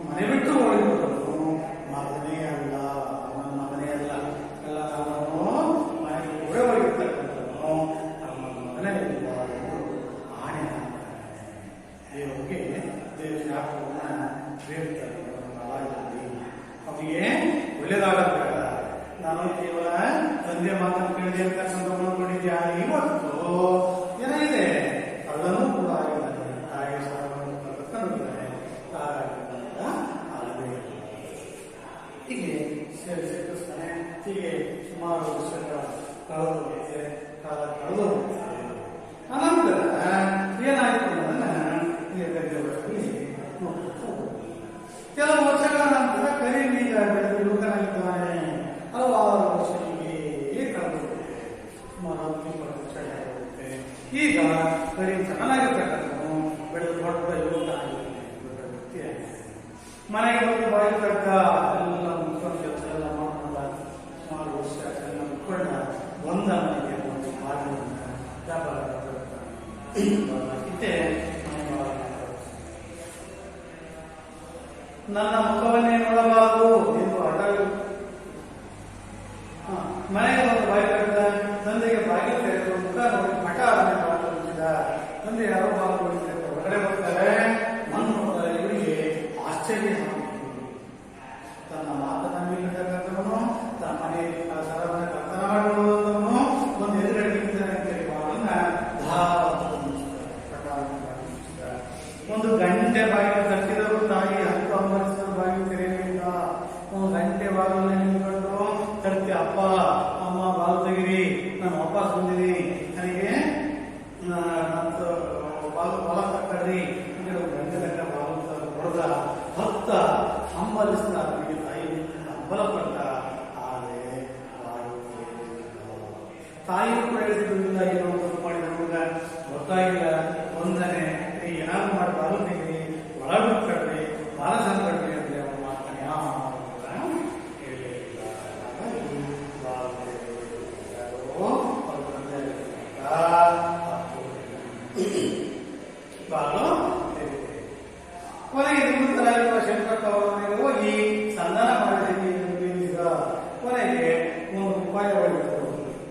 ಮನೆ ಬಿಟ್ಟು ಓಡಿಬಿಟ್ಟವನು ಮಗನೇ ಅಲ್ಲ, ಅವನ ಮಗನೇ ಅಲ್ಲ. ಕಳ್ಳನಾದವನು ಮನೆಗೆ ಹೊಡೆ ಹೋಗಿರ್ತಕ್ಕಂಥವನು ನಮ್ಮ ಮಗನೇ ಇಲ್ಲ ಆಣೆ ದೇವರಿಗೆ ದೇವ ಶಾಪವನ್ನ ಬೇಡ್ತಾರೆ. ಅವನಿಗೆ ಒಳ್ಳೇದಾಗಲ್ಲ. ನಾನು ಕೇವಲ ತಂದೆ ಮಾತನ್ನು ಕೇಳಿದೆ ಅಂತಕ್ಕಂಥವನು ನೋಡಿದ್ಯಾ? ಇವತ್ತು ಏನಾಗಿದೆ? ಕಳ್ಳನೂ ಕೂಡ ಆಗಿದ್ದಾನೆ. ತಾಯಿಯ ಸಾರವನ್ನು ಕಳ್ಕೊಂಡಿದ್ದಾನೆ. ಹೀಗೆ ಸೇರಿಸಿರ್ತಾನೆ. ಹೀಗೆ ಸುಮಾರು ವರ್ಷಗಳ ಕಳೆದೋಗುತ್ತೆ. ಕಾಲ ಕಳೆದು ಅನಂತರ ಏನಾಯಿತು ಅನ್ನೋದನ್ನ ಕೆಲವು ವರ್ಷಗಳ ನಂತರ ಕರೀಂ ಈಗ ಬೆಳೆದು ಯುವಕನಾಗಿದ್ದಾನೆ. ಹಲವಾರು ವರ್ಷಗಳಿಗೆ ಕಳೆದೋಗುತ್ತೆ. ಸುಮಾರು 20 ವರ್ಷಗಳಾಗುತ್ತೆ. ಈಗ ಕರೀಂ ಚೆನ್ನಾಗಿರ್ತಕ್ಕಂಥವನು ಬೆಳೆದು ದೊಡ್ಡ ಯುವಕನಾಗಿದ್ದಾನೆ, ದೊಡ್ಡ ವ್ಯಕ್ತಿಯಾಗಿದೆ. ಮನೆಗೆ ಬಂದು ಬಾಯಿ ತಕ್ಕ ಎಲ್ಲ ಮುಖ್ಯ ಕೆಲಸ ಎಲ್ಲ ಮಾಡ್ಕೊಂಡ ಸುಮಾರು ವರ್ಷ ಎಲ್ಲ ಮುಟ್ಕೊಂಡ ಒಂದ ಮನೆಗೆ ಒಂದು ಬಾಗಿಲನ್ನ ವ್ಯಾಪಾರ ಇತ್ತೆ. ನನ್ನ ಮುಖವನ್ನೇ ನೋಡಬಾರದು ಎಂದು ಹಠ ಮನೆಗೆ ಒಂದು ಬಾಯಿ ಕಟ್ಟಿದ. ತಂದೆಗೆ ಬಾಗಿಲು ತೆರೆದು ಮುಖ ನೋಡಿ ಮಠ ಅವನೇ ಬಾಗಿಲು ಮುಚ್ಚಿದ. ತಂದೆ ಯಾರೋ ಬಾಗಿಲು ಮುಚ್ಚಿದ ಹೊರಗಡೆ ಬರ್ತಾರೆ. ಮಣ್ಣು ನೋಡ್ತಾರೆ. ಇವರಿಗೆ ಆಶ್ಚರ್ಯ. ತನ್ನ ಮಾತನ್ನ ಮೀರಿರ್ತಕ್ಕಂಥವನು, ತನ್ನ ಮನೆಯಲ್ಲಿ ಸರವನ್ನು ಕರ್ತನ ಮಾಡಿಕೊಳ್ಳುವಂಥವನು ಒಂದು ಎದುರುಗಡೆ ನಿಂತಿದ್ದಾನೆ ಅಂತೇಳಿ ಬಾಗಿಲನ್ನ ಒಂದು ಗಂಟೆ ಬಾಗಿಲು ತಟ್ಟಿದರು. ತಾಯಿ ಹತ್ತು ಅಂಬರಿಸಿದ ಬಾಗಿಲು ತೆರೆಯಲಿಲ್ಲ. 1 ಗಂಟೆ ಬಾಗಿಲನ್ನ ನಿಂತ್ಕೊಂಡು ತರ್ತಿ, ಅಪ್ಪ ಅಮ್ಮ ಬಾಗಿಲು ತೆಗಿರಿ, ನಾನು ವಾಪಸ್ ಬಂದಿನಿ, ನನಗೆ ಬಾಲ ತಕ್ಕಡ್ರಿ ಅಂದರೆ 1 ಗಂಟೆ ತನಕ ಬಾಗಿಲು ಹೊಡೆದ. ಭಕ್ತ ಹಂಬಲಿಸಿದ. ಅವನಿಗೆ ತಾಯಿ ಹಂಬಲಪಟ್ಟ. ಆದರೆ ತಾಯಿಯೂ ಕೂಡ ಹೇಳಿದ್ರಿಂದ ಏನೋ ತಪ್ಪು ಮಾಡಿದ ಹುಡುಗ ಗೊತ್ತಾಗಿಲ್ಲ. ಒಂದನೇ ಏನಾದ್ರು ಮಾಡಿ ಬಾಗಿಲು ತೆಗಿರಿ, ಒಳಗೆ ಬಿಟ್ಕೊಡ್ರಿ, ಬಾಲ ಸಂಕಡ್ರಿ ಅಂದ್ರೆ ಅವನು ಮಾಡ್ತಾನೆ. ಹೇಳಿಲ್ಲ. ಬಾಲು ಕೊನೆಗೆ ನಿವೃತ್ತರಾಗಿರುವ ಶಂಕರಪ್ಪ ಅವರ ಮನೆಗೆ ಹೋಗಿ ಸಂಧಾನ ಮಾಡಿದ. ಕೊನೆಗೆ 1 ರೂಪಾಯಿ ಹೊಡಿತು.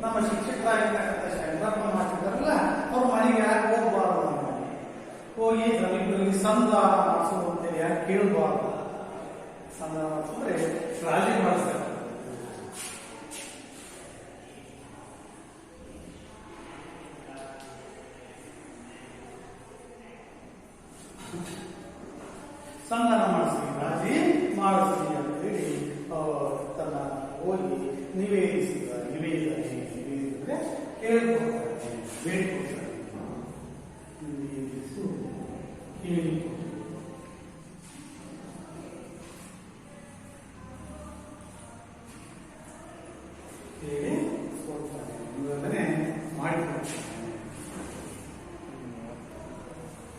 ನಮ್ಮ ಶಿಕ್ಷಕರಾಗಿರ್ತಕ್ಕಂಥ ಶಂಕರಪ್ಪ ಮಾಡ್ತಿದ್ದಾರಲ್ಲ, ಅವ್ರ ಮನೆಗೆ ಯಾಕೆ ಹೋಗಬಾರದು? ಹೋಗಿ ನಮ್ಮಿಬ್ಬರಿಗೆ ಸಂಧಾನ ಮಾಡಿಸುವಂತೆ ಯಾಕೆ ಕೇಳಬಾರ್ದು? ಸಂಧಾನ ಮಾಡಿಸಿದ್ರೆ ರಾಜಿ ಮಾಡಿಸ್ತಾರೆ. ಸಂಧಾನ ಮಾಡಿಸಿ, ರಾಜಿ ಮಾಡಿಸಿ ಅಂತೇಳಿ ತನ್ನ ಹೋಗಿ ನಿವೇದಿಸಿದ್ರೆ ಕೇಳ್ಕೊಡ್ತಾರೆ, ಬೇಡ್ಕೊಡ್ತಾರೆ.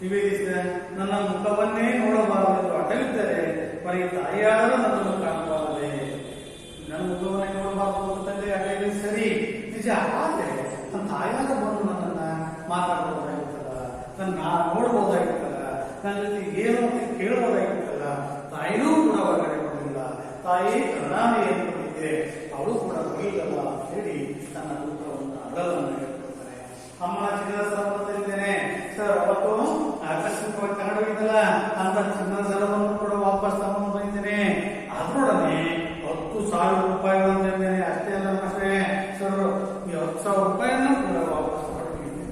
ನಿವೇದಿಸಿದ. ನನ್ನ ಮುಖವನ್ನೇ ನೋಡಬಾರದೆಂದು ಅಟಲಿದ್ದರೆ ಕೊನೆಗೆ ತಾಯಿಯಾದರೂ ನನ್ನನ್ನು ಕಾಣಬಾರದೆ. ನನ್ನ ಮುಖವನ್ನೇ ನೋಡಬಾರದು ಅಂತಂದ್ರೆ ಅಟಲಿ ಸರಿ ನಿಜ. ಆದರೆ ನನ್ನ ತಾಯಿಯಾದ ಬಂದು ನನ್ನನ್ನ ಮಾತಾಡಬಹುದಾಗಿರ್ತದ, ನನ್ನ ನೋಡಬಹುದಾಗಿರ್ತದ, ನನ್ನ ಜೊತೆ ಏನು ಅಂತ ಕೇಳಬಹುದಾಗಿರ್ತದ. ತಾಯಿನೂ ಕೂಡ ಹೊರಗಡೆ ಬರಲಿಲ್ಲ. ತಾಯಿ ಕರುಣಾಮಯಿ ಅಂದ್ಕೊಂಡಿದ್ದೆ, ಅವಳು ಕೂಡ ಬರಲಿಲ್ಲ ಅಂತ ಹೇಳಿ ತನ್ನ ದುಃಖವನ್ನು ಮಗಲನ್ನು ಹೇಳ್ಕೊಡ್ತಾರೆ. ಅಮ್ಮ ಚಿನ್ನದ ಸರವನ್ನು ತಂದಿದ್ದೇನೆ ಸರ್, ಅವತ್ತು ಆಕಸ್ಮಿಕವಾಗಿ ತಗೊಂಡೋಗಿದ್ದಲ್ಲ ಅಂತ ಚಿನ್ನದ ಸರವನ್ನು ಕೂಡ ವಾಪಸ್ ತಗೊಂಡು ಬಂದಿದ್ದೇನೆ. ಅದರೊಡನೆ 10,000 ರೂಪಾಯಿಗಳು ತಂದಿದ್ದೇನೆ. ಅಷ್ಟೇ ಅಲ್ಲ ಮಾಸ್ಟ್ರೆ ಸರ್, ಈ 10,000 ರೂಪಾಯಿಯನ್ನು ಕೂಡ ವಾಪಸ್ ತಗೊಂಡಿದ್ದೇನೆ.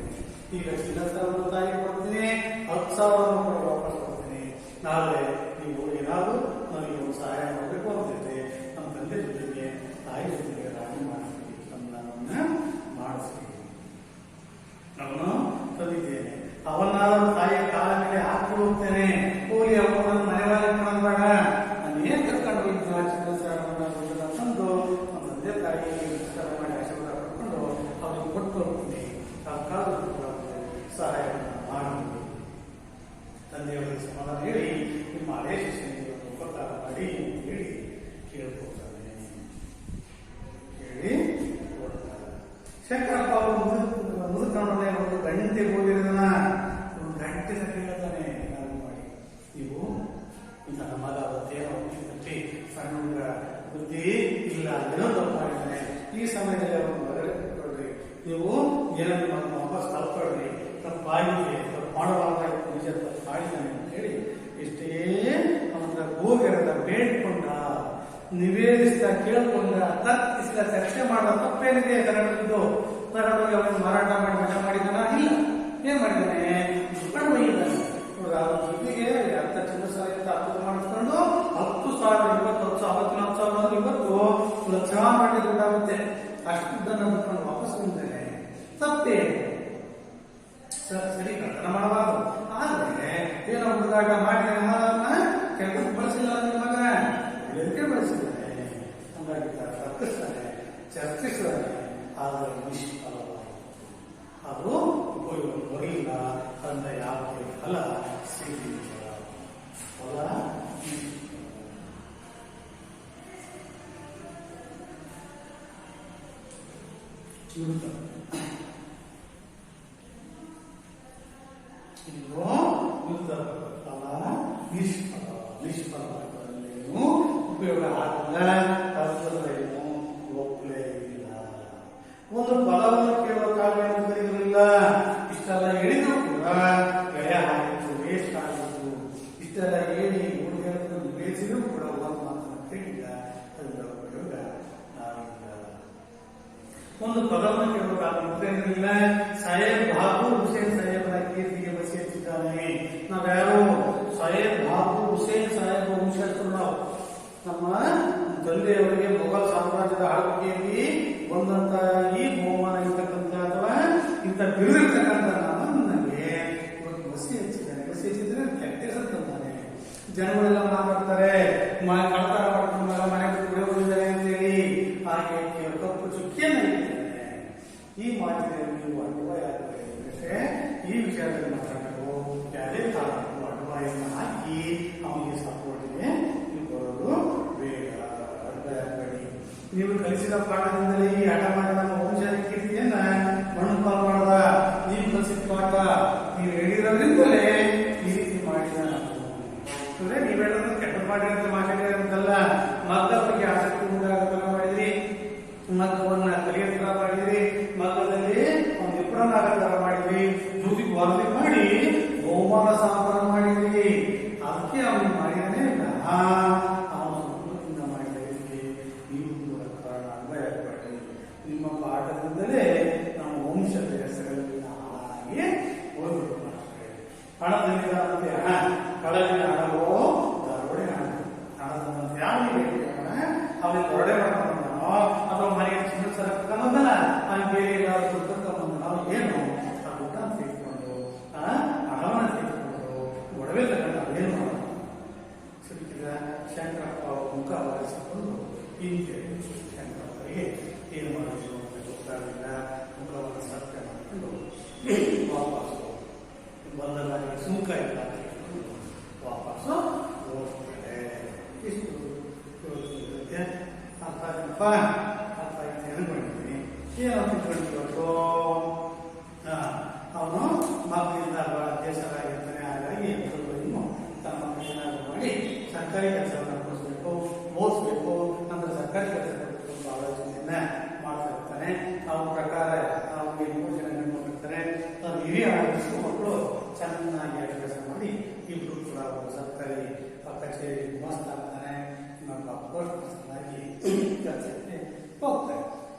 ಈಗ ಚಿನ್ನದ ಸರವನ್ನು ತಾಯಿ ಕೊಡ್ತೀನಿ, 10,000 ಕೂಡ ವಾಪಸ್ ಕೊಡ್ತೀನಿ. ನಾಳೆ ನೀವು ಏನಾದರೂ ನನಗೆ ಒಂದು ಸಹಾಯ ಮಾಡಬೇಕು ಅಂತಿದ್ದೆ, ನಮ್ಮ ತಂದೆ ಜೊತೆಗೆ ತಾಯಿ ಜೊತೆಗೆ ರಾಜಿ ಮಾಡಿಸಿ ನನ್ನನ್ನು ಮಾಡಿಸಿ ನಾನು ತಂದಿದ್ದೇನೆ. ಅವನಾದರೂ ತಾಯಿಯ ಕಾಲ ಮೇಲೆ ಹಾಕಿ ಹೋಗ್ತೇನೆ. ಹೋಗಿ ಅವನನ್ನು ಮನೆಯಲ್ಲಿ ಬೇಡ, ನಾನು ಏನ್ ಕರ್ಕೊಂಡು ಹೋಗಿದ್ದ ಚಿನ್ನದ ತಂದು ನಮ್ಮ ತಂದೆ ತಾಯಿ ನಮಸ್ಕಾರ ಮಾಡಿ ಆಶೀರ್ವಾದ ಪಡ್ಕೊಂಡು ಅವ್ರಿಗೆ ಕೊಟ್ಟು ಹೋಗ್ತೀನಿ. ಸರ್ಕಾರದ ಸಹಾಯವನ್ನು ಮಾಡಿ ತಂದೆಯವರಿಗೆ ಸಮಾಧಾನ ಹೇಳಿ ನಿಮ್ಮ ಹಳೆ ಶಿಕ್ಷಣಕ್ಕೆ ಉಪಕಾರ ಮಾಡಿ ಅಂತ ಹೇಳಿ ಕೇಳ್ಕೊಡ್ತಾನೆ. ಹೇಳಿ ಕೊಡ್ತಾರೆ. ಶಂಕರಪ್ಪ ಅವರು ಮುದುಕೊಂಡೇ ಒಂದು ಗಂಟೆ ಹೋಗಿರೋದನ್ನ ಒಂದು ಗಂಟೆ ಕೇಳ್ತಾನೆ. ನಾನು ಮಾಡಿ ನೀವು ನನ್ನ ಮಗ ಅವತ್ತೇನೋ ಕಟ್ಟಿ ಸಣ್ಣ ಹುಡುಗ ಬುದ್ಧಿ ಇಲ್ಲ ಏನೋ ತಪ್ಪು ಮಾಡಿದ್ದಾನೆ. ಈ ಸಮಯದಲ್ಲಿ ಅವರು ಬರಕೊಡ್ರಿ, ನೀವು ಏನೋ ನಿಮ್ಮ ವಾಪಸ್ ತಲ್ಕೊಳ್ರಿ, ತಪ್ಪಾಗಿದೆ, ತಪ್ಪು ಮಾಡಬಾರ್ದಾಗಿತ್ತು, ನಿಜ ತಪ್ಪು ಮಾಡಿದ್ದಾನೆ ಅಂತ ಹೇಳಿ ಇಷ್ಟೇ ಅವನ ಗೋಗರದ ಬೇಡ್ಕೊಂಡ, ನಿವೇದಿಸಿದ, ಕೇಳ್ಕೊಂಡ, ತರ್ಕಿಸಿದ, ಚರ್ಚೆ ಮಾಡೋ ತಪ್ಪೇನಿದೆ. ತಗೊಂಡು ಅವನು ಮಾರಾಟ ಮಾಡಿ ಮಠ ಮಾಡಿದ್ದಾನ? ಇಲ್ಲ. ಏನ್ ಮಾಡಿದ್ದಾನೆ? ದುಡ್ಡು ಒಯ್ಯಿದ್ದಾನೆ. ಜೊತೆಗೆ 10 ಚಿನ್ನ ಸಾಲ ಮಾಡಿಸ್ಕೊಂಡು 10,000 10,000 ಇವತ್ತು ಲಕ್ಷ ಮಾಡಿ ದುಡ್ಡಾಗುತ್ತೆ. ಅಷ್ಟು ದುಡ್ಡನ್ನು ಬಿಟ್ಕೊಂಡು ವಾಪಸ್ ಬಂದೇನೆ. ತಪ್ಪೇ ಸರಿ, ಕಳ್ತನ ಮಾಡಬಾರ್ದು. ಆದ್ರೆ ಏನೋ ಹುಡುಗಾಟ ಮಾಡಿ ಕೆಲಸಕ್ಕೆ ಬಳಸಿಲ್ಲ ನಿಮ್ಮ ಮಗ, ಎದಕ್ಕೆ ಬಳಸಿದ್ದಾನೆ? ಹಂಗಾಗಿ ತರ್ಕಿಸ್ತಾನೆ, ಚರ್ಚಿಸ್ತಾನೆ. ಆದರೆ ನಿಷ್ಫಲವಾದ ಅದು ಉಪಯೋಗ ಬರಲಿಲ್ಲ ಅಂತ ಯಾವ ಫಲ ಸಿಗಲಿಲ್ಲ. ಫಲ ನಿಷ್ಫಲವಾದಲ್ಲೇನು ಉಪಯೋಗ ಆಗಲ್ಲ. ಅರ್ಥದಲ್ಲೇನು ಒಪ್ಪಲೇ ಇಲ್ಲ. ಒಂದು ಫಲವನ್ನು ಕೇಳುವ ಕಾರಣವನ್ನು ಕರೆಯಲಿಲ್ಲ. ಇಷ್ಟೆಲ್ಲ ಹೇಳಿದ್ರು ಕೂಡ ಗೆಳೆಯ ಆಗಿತ್ತು, ವೇಸ್ಟ್ ಆಗಿತ್ತು. ಇಷ್ಟೆಲ್ಲ ಹೇಳಿ ಹುಡುಗರನ್ನು ಬೇಯಿಸಿದ್ರು ಕೂಡ ಒಂದು ಮಾತನ್ನು ಕೇಳಿಲ್ಲ. ಅದರ ಉಪಯೋಗ ಆಗಿಲ್ಲ. ಒಂದು ಪದವನ್ನು ಕೇಳುವ ಕಾರಣ ಕರೆಯಲಿಲ್ಲ. ಸಾಹೇಬ್ ಬಾಬು ಹುಸೇನ್ ಸಾಹೇಬರ ಕೀರ್ತಿಗೆ ಬಸಿ ಹಚ್ಚಿದ್ದಾನೆ. ನಾವ್ಯಾರು ಸಾಹೇಬ್ ಬಾಬು ಹುಸೇನ್ ಸಾಹೇಬ್ ವಂಶಸ್ಥರು. ನಾವು ನಮ್ಮ ತಂದೆಯವರಿಗೆ ಮೊಘಲ್ ಸಾಮ್ರಾಜ್ಯದ ಆಳ್ವಿಕೆಯಲ್ಲಿ ಬಂದಂತ ಈ ಬಹುಮಾನ ಇರ್ತಕ್ಕಂಥ ಅಥವಾ ಇಂಥ ಬಿರುದಿರ್ತಕ್ಕಂಥ ನಮಗೆ ಇವತ್ತು ಬಸಿ ಹಚ್ಚಿದ್ದಾನೆ. ಬಸಿ ಹಚ್ಚಿದ್ರೆ ಕೆಟ್ಟ ಹೆಸರು ತಂದಾನೆ. ಜನಗಳೆಲ್ಲ ಮಾತಾಡ್ತಾರೆ, ಕಳ್ತಾರ ಮಾಡ್ಕೊಂಡ ಮನೆ ಬಿಟ್ಟು ಹೋಗಿದ್ದಾರೆ ಅಂತೇಳಿ. ಹಾಗೆ ಕಪ್ಪು ಚುಕ್ಕಿಯನ್ನು ಇಟ್ಟಿದ್ದಾನೆ. ಈ ಮಾತಿನಲ್ಲಿ ನೀವು ಅಡ್ವಾಯ ಆಗಬೇಕಂದ್ರೆ ಈ ವಿಷಯದಲ್ಲಿ ಮಾತಾಡಬೇಕು. ಯಾವುದೇ ಕಾರಣಕ್ಕೂ ಅಡ್ವಾಯನ್ನು ಹಾಕಿ ಅವನಿಗೆ ಸಪೋರ್ಟಿಗೆ ನೀವು ಬರೋದು ಬೇಡ. ಅಡ್ವಾಯ ಆಗಬೇಡಿ. ನೀವು ಕಲಿಸಿದ ಪಾಠದಿಂದಲೇ ಈ ಹಠ ಮಾಡಿದ ನಮ್ಮ ವಂಶದ ಕೀರ್ತಿಯನ್ನ ಮಣ್ಣುಪಾಲು ಮಾಡದ. ನೀವು ಕಲಿಸಿದ ಪಾಠ ನೀವು ಹೇಳಿರೋದ್ರಿಂದಲೇ ಈ ರೀತಿ ಮಾಡಿದ. ಅಂದ್ರೆ ನೀವು ಹೇಳೋದು ಕೆಟ್ಟ ಮಾಡಿರೋದು ಮಾತಾಡಿದ್ರೆ ಅಂತಲ್ಲ. ಮಕ್ಕಳ ಬಗ್ಗೆ ಆಸಕ್ತಿ ಉಂಟಾಗೋ ಮಾಡಿದ್ರಿ, ಮಕ್ಕಳನ್ನ ಕಲಿಯೋ ತರ ಮಾಡಿದ್ರಿ, ಮಕ್ಕಳಲ್ಲಿ ಒಂದು ವಿಪ್ರನಾಗ ತರ ಮಾಡಿದ್ರಿ, ಜೂತಿಗೆ ವರದಿ ಮಾಡಿ ಬಹುಮಾನ ಸಮಾಪನ ಮಾಡಿದ್ರಿ. ಅದಕ್ಕೆ ಅವನು ಮಾಡಿದಾನೆ ಇಲ್ಲ. ಅವನು ಸಂಸ್ಕೃತಿಯಿಂದ ಮಾಡಿದ ಇದಕ್ಕೆ ನೀವು ಕೂಡ ಕಾರಣ ಅನ್ವಯ ಆಗಬೇಡಿ. ನಿಮ್ಮ ಪಾಠದಿಂದಲೇ ನಮ್ಮ ವಂಶದ ಹೆಸರಲ್ಲಿ ಹಾಗೆ ಹೋಗ್ಬಿಟ್ಟು ಮಾಡ್ತಾರೆ. ಹಣದಂತೆ ಹಣ, ಕಳವಿನ ಹಣವೋ ದರೋಡೆ ಹಣ. ಹಣದಂತೆ ಯಾವನಿಗೆ ಹಣ ಅವನಿಗೆ ದರೋಡೆ ಮಾಡೋಣ ಅಥವಾ ಮನೆಗೆ ಚಿನ್ನ ಸರಕು ಅನ್ನೋದಲ್ಲ. ಅವನಿಗೆ ಬೇರೆ ಎಲ್ಲಾದ್ರೂ ದುಡ್ಡು ನಾವು ಏನು ಆ ದುಡ್ಡನ್ನು ತೆಗೆದುಕೊಂಡು ಹಣವನ್ನು ತೆಗೆದುಕೊಂಡು ಒಡವೆ ತಗೊಂಡು ಅವೇನು ಮಾಡೋಣ. ಸಿಕ್ಕಿದ ಶಂಕರಪ್ಪ ಮುಖ ಬರೆಸಿಕೊಂಡು ಹಿಂದೆ ಶಂಕರಪ್ಪರಿಗೆ ಏನು ಮಾಡಬೇಕು ಅಂತ ಗೊತ್ತಾಗಲಿಲ್ಲ. ಮುಖವನ್ನು ಸತ್ಯ ಮಾಡಿಕೊಂಡು ವಾಪಸ್ಸು ಬಂದಲಾಗಿ ಸುಮುಖ ಇಲ್ಲ ವಾಪಸ್ಸು ಹೋಗ್ತಾರೆ. ಇಷ್ಟು ಅರ್ಥ ಆಗಪ್ಪ, ಅರ್ಥ ಆಗಿದೆ ಅನ್ಕೊಂಡಿದ್ದೀನಿ. ಏನು ತಿಳ್ಕೊಂಡಿರ್ಬೇಕು, ಅವನು ಮಕ್ಕಳಿಂದ ದೇಶರಾಗಿರ್ತಾನೆ. ಹಾಗಾಗಿ ತಮ್ಮ ಏನಾದರೂ ಮಾಡಿ ಸರ್ಕಾರಿ ಕೆಲಸವನ್ನು ಕೊಡಿಸ್ಬೇಕು, ಓದಿಸ್ಬೇಕು, ಅಂದ್ರೆ ಸರ್ಕಾರಿ ಕೆಲಸ ಕೊಡಿಸ್ಬೇಕು ಆಲೋಚನೆಯನ್ನ ಮಾಡ್ತಾ ಇರ್ತಾನೆ. ಅವನ ಪ್ರಕಾರ ಕಚೇರಿ ಗುಮಾಸ್ತ ಆಗ್ತಾನೆ, ಇನ್ನೊಬ್ಬ ಪೋಸ್ಟ್ ಮಾಸ್ಟರ್ ಆಗಿ ಕೆಲಸಕ್ಕೆ ಹೋಗ್ತಾರೆ.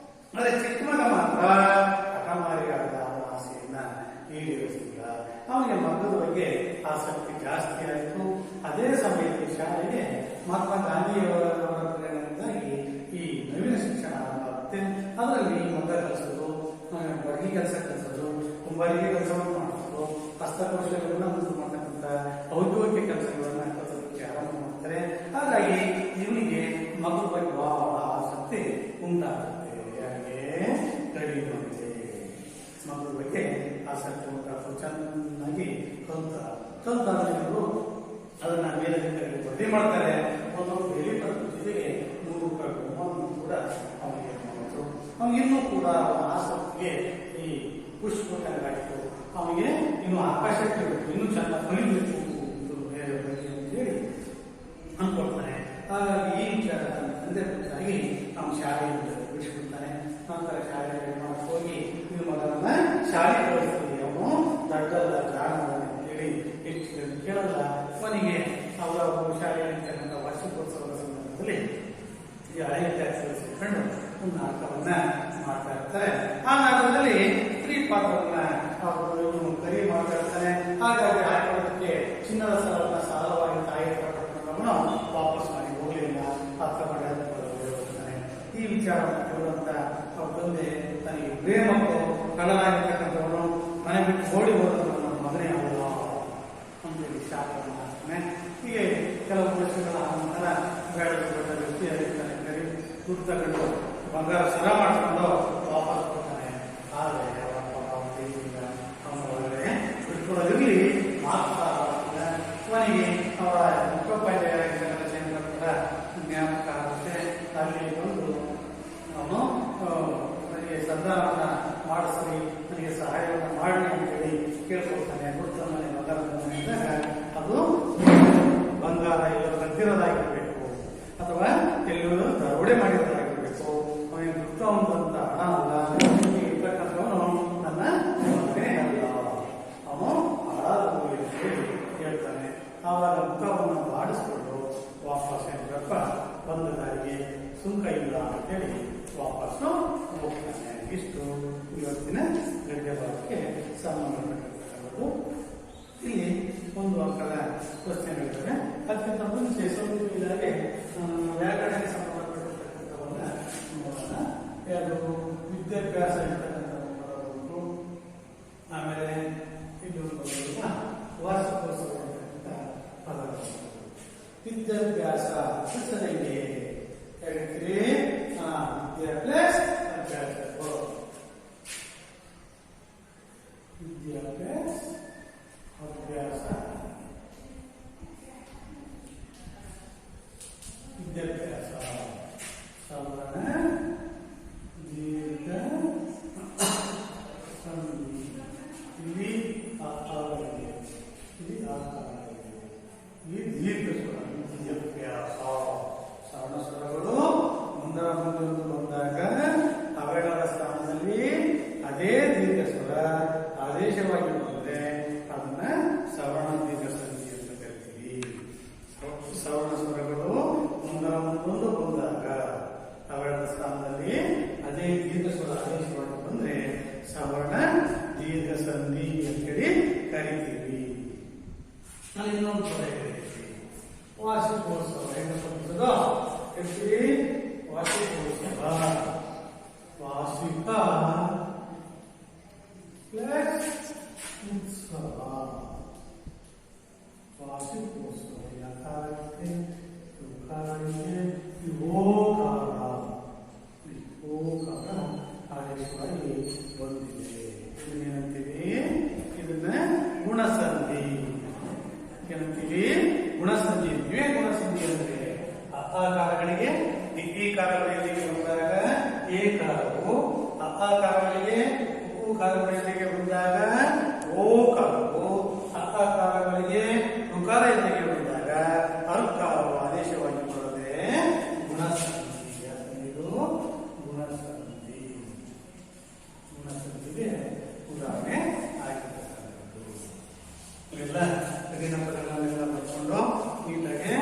ಆದರೆ ಚಿಕ್ಕ ಮಗ ಮಾತ್ರ ಹಠಮಾರಿಯಾದ ಅವನ ಆಸೆಯನ್ನ ಈಡೇರಿಸಿಲ್ಲ. ಅವನಿಗೆ ಮಗದ ಬಗ್ಗೆ ಆಸಕ್ತಿ ಜಾಸ್ತಿ ಆಯಿತು. ಅದೇ ಸಮಯದಲ್ಲಿ ಶಾಲೆಗೆ ಮಹಾತ್ಮ ಗಾಂಧಿಯವರ ಪ್ರೇರಣೆಯಿಂದಾಗಿ ಈ ನವೀನ ಶಿಕ್ಷಣ ಆರಂಭ ಆಗುತ್ತೆ. ಅದರಲ್ಲಿ ಮಗ ಕಲಿಸೋದು, ಬಡಗಿ ಕೆಲಸ ಕಲಿಸೋದು, ಕುಂಬಾರಿಗೆ ಕೆಲಸವನ್ನು ಮಾಡಿಸೋದು, ಹಸ್ತಕೌಶಲ್ಯಗಳನ್ನ ಮುಂದೆ ಮಾಡ್ತಕ್ಕಂಥ ಔದ್ಯೋಗಿಕ ಕೆಲಸಗಳನ್ನ ಕಲಿಸೋದಕ್ಕೆ ಆರಂಭ ಮಾಡ್ತಾರೆ. ಹಾಗಾಗಿ ಇವನಿಗೆ ಮಗದ ಬಗ್ಗೆ ಬಹಳ ಆಸಕ್ತಿ ಉಂಟಾಗುತ್ತೆ. ಮಕ್ಕಳ ಬಗ್ಗೆ ಆಸಕ್ತಿ ಉಂಟಾಗ್ತದೆ. ಚೆನ್ನಾಗಿ ಕಲ್ತಾದ್ರು ಅದನ್ನ ಮೇಲಧಿಕಾರಿಗೆ ವರದಿ ಮಾಡ್ತಾರೆ. ಒಂದೊಂದು ಹೆಲಿಕಾಪ್ಟರ್ ಜೊತೆಗೆ ₹100 ಬಹುಮಾನ ಕೂಡ ಅವನಿಗೆ ಮಾಡಿದ್ರು. ಅವನಿಗಿನ್ನೂ ಕೂಡ ಅವನ ಆಸಕ್ತಿಗೆ ಈ ಪುಷ್ಪಟಗಾಯಿತು. ಅವನಿಗೆ ಇನ್ನು ಆಕಾಶಕ್ಕೆ ಇನ್ನೂ ಚೆನ್ನಾಗಿ ಕಲಿಬೇಕು ಅಂತೇಳಿ ಅನ್ಕೊಳ್ತಾನೆ. ಹಾಗಾಗಿ ಈ ವಿಚಾರ ತಂದೆ ಪುತ್ರರಾಗಿ ನಮ್ಮ ಶಾಲೆಯಿಂದ ಬಿಡಿಸ್ಕೊಳ್ತಾನೆ. ನಂತರ ಶಾಲೆಗೆ ಹೋಗಿ ನಿಮ್ಮ ಮಗನನ್ನ ಶಾಲೆ ಕಳಿಸ್ತೀವಿ, ಅವನು ದೊಡ್ಡಲ್ಲ ಜಾಣಲ್ಲ ಅಂತೇಳಿ ಹೆಚ್ಚು ಕೇಳಲ್ಲ. ಅವನಿಗೆ ಅವರ ಶಾಲೆಯಲ್ಲಿರ್ತಕ್ಕಂಥ ವಾರ್ಷಿಕೋತ್ಸವದ ಸಂದರ್ಭದಲ್ಲಿ ಈ ಹಳೆಯ ಟ್ಯಾಕ್ಸ್ ಸೇರ್ಕೊಂಡು ಒಂದು ನಾಟಕವನ್ನ ಮಾಡ್ತಾ ಇರ್ತಾರೆ. ಆ ನಾಟಕದಲ್ಲಿ ಸ್ತ್ರೀ ಪಾತ್ರವನ್ನ ಅವರು ಕರಿ ಮಾಡ್ತಾ ಇರ್ತಾನೆ. ಹಾಗಾಗಿ ಹಾಕೋದಕ್ಕೆ ಚಿನ್ನದ ಸರವನ್ನ ಸಾಲವಾಗಿ ತಾಯಿ ಪಟ್ಟಣವನ್ನು ವಾಪಸ್ ಮಾಡಿ ಹೋಗಲಿಲ್ಲ. ಪಾತ್ರ ಮಾಡಿ ಹೋಗ್ತಾನೆ. ಈ ವಿಚಾರವನ್ನು ಕೇಳುವಂತ ಅವ್ರ ತಂದೆ ತನಗೆ ಪ್ರೇಮಕ್ಕೂ ಕಳ್ಳನಾಗಿರ್ತಕ್ಕಂಥವನು ಮನೆ ಬಿಟ್ಟು ಓಡಿ ಹೋದವನು ನನ್ನ ಮಗನೇ ಅಲ್ಲ ಅಂತೇಳಿ ಶಾಪವನ್ನು ಹಾಕ್ತಾನೆ. ಹೀಗೆ ಕೆಲವು ವರ್ಷಗಳ ನಂತರ ಬೆಳೆದು ದೊಡ್ಡ ವ್ಯಕ್ತಿಯಾಗಿರ್ತಾನೆ. ಕರಿ ದುಡ್ಡು ತಗೊಂಡು ಬಂಗಾರ ಸರ ಮಾಡಿಕೊಂಡು ವಾಪಸ್ ಕೊಡ್ತಾನೆ. ಆದರೆ ಅವನ ಒಳಗಡೆ ಬಿಟ್ಕೊಳ್ಳೋದಿರಲಿ ಮಾತ್ರ ಅವನಿಗೆ ಅವರ ಮುಖ್ಯೋಪಾಧ್ಯಾಯರಾಗಿದ್ದ ಚಂದ್ರಪುರ ಜ್ಞಾಪಕ ಆಗುತ್ತೆ. ಅಲ್ಲಿ ಬಂದು ಅವನು ನನಗೆ ಸಂಧಾನವನ್ನ ಮಾಡಿಸ್ರಿ, ನನಗೆ ಸಹಾಯವನ್ನು ಮಾಡಿ ಅಂತೇಳಿ ಕೇಳ್ಕೊಳ್ತಾನೆ. ಹುಡುಗ ಮನೆ ಮಗನಿದ್ದಾಗ ಅದು ಬಂಗಾರ ಎಲ್ಲರೂ ಕದ್ದಿರೋದಾಗಿರ್ಬೇಕು ಅಥವಾ ಎಲ್ಲರೂ ದರೋಡೆ ಮಾಡಿರೋದಾಗಿರ್ಬೇಕು. ಅವನಿಗೆ ದುಃಖವಂತ ಹಣ ಅಲ್ಲ, ಇರ್ತಕ್ಕಂಥವನು ನನ್ನ ಮಗನೇ ಅಲ್ಲ, ಅವನು ಹಾಳಾದ ಹೇಳಿ ಹೇಳ್ತಾನೆ. ಆವಾಗ ಮುಖವನ್ನು ಬಾಡಿಸ್ಕೊಂಡು ವಾಪಸ್ ಏನಪ್ಪ ಬಂದ ದಾರಿಗೆ ಸುಂಕ ಇಲ್ಲ ಅಂತೇಳಿ ವಾಪಸ್ಸು ಹೋಗ್ತಾನೆ. ಇಷ್ಟು ಇವತ್ತಿನ ಗದ್ಯ ಭಾಗಕ್ಕೆ ಸಂಬಂಧಪಟ್ಟಿರ್ತಕ್ಕಂಥದ್ದು. ಇಲ್ಲಿ ಒಂದು ಅಂಕದ ಕ್ವಶನ್ ಇರ್ತದೆ. ಅದಕ್ಕಿಂತ ಮುಂಚೆ ಸ್ವಲ್ಪ ಇದಾಗೆ ವ್ಯಾಕರಣಕ್ಕೆ ಸಂಬಂಧಪಟ್ಟಿರ್ತಕ್ಕಂಥವನ್ನ ನೋಡೋಣ. ಅದು ವಿದ್ಯಾಭ್ಯಾಸ ಇರ್ತಕ್ಕಂಥ ಆಮೇಲೆ ಇದು ವಾರ್ಷಿಕೋತ್ಸವ ಇರ್ತಕ್ಕಂಥ ಪದ. ವಿದ್ಯಾಭ್ಯಾಸ ಶಿಕ್ಷಣಕ್ಕೆ ಹೇಳ್ತೀರಿ. ವಿದ್ಯಾಭ್ಯಾಸ ವಿದ್ಯಾಭ್ಯಾಸ ಅಭ್ಯಾಸ ವಿದ್ಯಾಭ್ಯಾಸ ಸವರ್ಣ ದೀರ್ಘ ಸಂಧಿ. ಇಲ್ಲಿ ಆಕಾರವಿದೆ, ಇಲ್ಲಿ ಆಕಾರವಿದೆ, ಇಲ್ಲಿ ದೀರ್ಘ ಸ್ವರ. ವಿದ್ಯಾಭ್ಯಾಸ ಸವರ್ಣ ಸ್ವರಗಳು ಮುಂದರ ಮುಂದೆ ಬಂದಾಗ ಅವೆರಡರ ಸ್ಥಾನದಲ್ಲಿ ಅದೇ ದೀರ್ಘ ಸ್ವರ ಆದೇಶವಾಗಿ ಬಂದರೆ ಅದನ್ನ ಸವರ್ಣ ದೀರ್ಘ ಸಂಧಿ ಅಂತ ಕರಿತೀವಿ. ಸವರ್ಣ ಸ್ವರಗಳು ಮುಂದರ ಮುಂದೊಂದು ಬಂದಾಗ ಅವೆರಡರ ಸ್ಥಾನದಲ್ಲಿ ಅದೇ ದೀರ್ಘ ಸ್ವರ ಆದೇಶವಾಗಿ ಬಂದ್ರೆ ಸವರ್ಣ ದೀರ್ಘ ಸಂಧಿ ಅಂತೇಳಿ ಕರಿತೀವಿ. ನಾನು ಇನ್ನೊಂದು ಪದ ಕರಿತೀವಿ, ವಾರ್ಷಿಕೋತ್ಸವ. ಹೆಂಗಸೋ ಹೇಳ್ತೀವಿ ವಾರ್ಷಿಕೋತ್ಸವ. ವಾರ್ಷಿಕ ಪ್ಲಸ್ ಉತ್ಸವ. ವಾರ್ಷಿಕೋತ್ಸವ ಯಕಾರಕ್ಕೆ ಋಕಾರಕ್ಕೆ ಓಕಾರ ಆದೇಶವಾಗಿ ಬಂದಿದೆ. ಇದನ್ನೇನಂತೀವಿ? ಇದನ್ನ ಗುಣಸಂಧಿ ಏನಂತೀವಿ? ಗುಣಸಂಧಿ. ಇವೇ ಗುಣಸಂಧಿ ಅಂದ್ರೆ ಅಕಾರಗಳಿಗೆ ಇಕಾರಗಳಿಗೆ ಬಂದಾಗ ಏಕಾರವು, ಅಕಾರಗಳಿಗೆ ಉಕಾರಗಳಿಗೆ ಬಂದಾಗ ಓಕಾರವು, ಅಕಾರಗಳಿಗೆ ಋಕಾರ ಎಲ್ಲಿಗೆ ಬಂದಾಗ ಅರ್ಕಾರವು ಆದೇಶವಾಗಿ ಬರುತ್ತೆ ಗುಣಸಂಧಿ. ಇದು ಗುಣಸಂಧಿ. ಗುಣಸಂಧಿಗೆ ಉದಾಹರಣೆ ಆಗಿರ್ತಕ್ಕಂಥದ್ದು. ಇವೆಲ್ಲ ಕಠಿಣ ಪದಗಳನ್ನೆಲ್ಲ ಬರ್ಕೊಂಡು ನೀಟಾಗಿ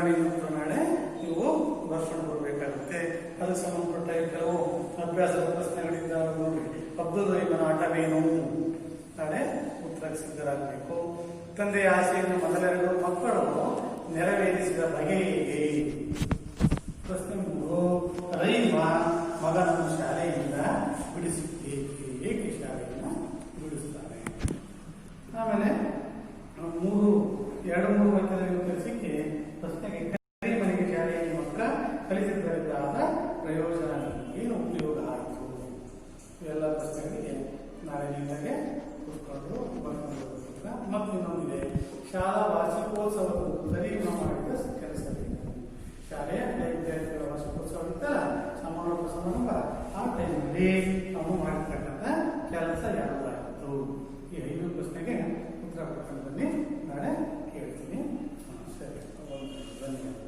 ಆಗಾಮಿ ಮತ್ತು ನಾಳೆ ನೀವು ಬರ್ಕೊಂಡು ಬರಬೇಕಾಗುತ್ತೆ. ಅದಕ್ಕೆ ಸಂಬಂಧಪಟ್ಟ ಕೆಲವು ಅಭ್ಯಾಸದ ಪ್ರಶ್ನೆಗಳಿದ್ದಾವೆ ನೋಡಿ. ಅಬ್ದುಲ್ ರಹೀಮನ ಆಟವೇನು? ನಾಳೆ ಉತ್ತರಕ್ಕೆ ಸಿದ್ಧರಾಗಬೇಕು. ತಂದೆಯ ಆಸೆಯನ್ನು ಮೊದಲೆರಡು ಮಕ್ಕಳು ನೆರವೇರಿಸಿದ ಬಗೆ ಹೇಗೆ? ಪ್ರಶ್ನೆ 3. ರಹೀಮ ಮಗನನ್ನು ಶಾಲೆಯಿಂದ ಬಿಡಿಸುತ್ತೇಕೆ? ಏಕೆ ಶಾಲೆಯನ್ನು ಬಿಡಿಸುತ್ತಾರೆ? ಆಮೇಲೆ 2-3 ವಾಕ್ಯದಲ್ಲಿ ಉತ್ತರಿಸಿಕ್ಕೆ ಪ್ರಶ್ನೆಗೆ ಮನೆಗೆ ಶಾಲೆಯಲ್ಲಿ ಮಕ್ಕಳ ಕಲಿಸಿದ್ದರಿಂದಾದ ಪ್ರಯೋಜನ ಏನು ಉಪಯೋಗ ಆಯಿತು? ಇವೆಲ್ಲ ಪ್ರಶ್ನೆಗಳಿಗೆ ನಾಳೆ ನಿಮಗೆ ಕೂತ್ಕೊಂಡು ಬರ್ಕೊಂಡು ಮತ್ತು ಇನ್ನೊಂದಿದೆ, ಶಾಲಾ ವಾರ್ಷಿಕೋತ್ಸವವನ್ನು ರಹೀಮ ಮಾಡಿದ ಕೆಲಸವೇನು? ಶಾಲೆಯ ವಿದ್ಯಾರ್ಥಿಗಳ ವಾರ್ಷಿಕೋತ್ಸವ ಇತ್ತಲ್ಲ, ಸಮಾರೋಪ ಸಮಾರಂಭ, ಆ ಟೈಮಲ್ಲಿ ಅವನು ಮಾಡಿರ್ತಕ್ಕಂಥ ಕೆಲಸ ಯಾವುದಾಗಿತ್ತು? ಈ 5 ಪ್ರಶ್ನೆಗೆ ಉತ್ತರ ಕೊಡ್ಕೊಂಡು ಬನ್ನಿ, ನಾಳೆ ಕೇಳ್ತೀನಿ. ಸರಿ, ಧನ್ಯವಾದ.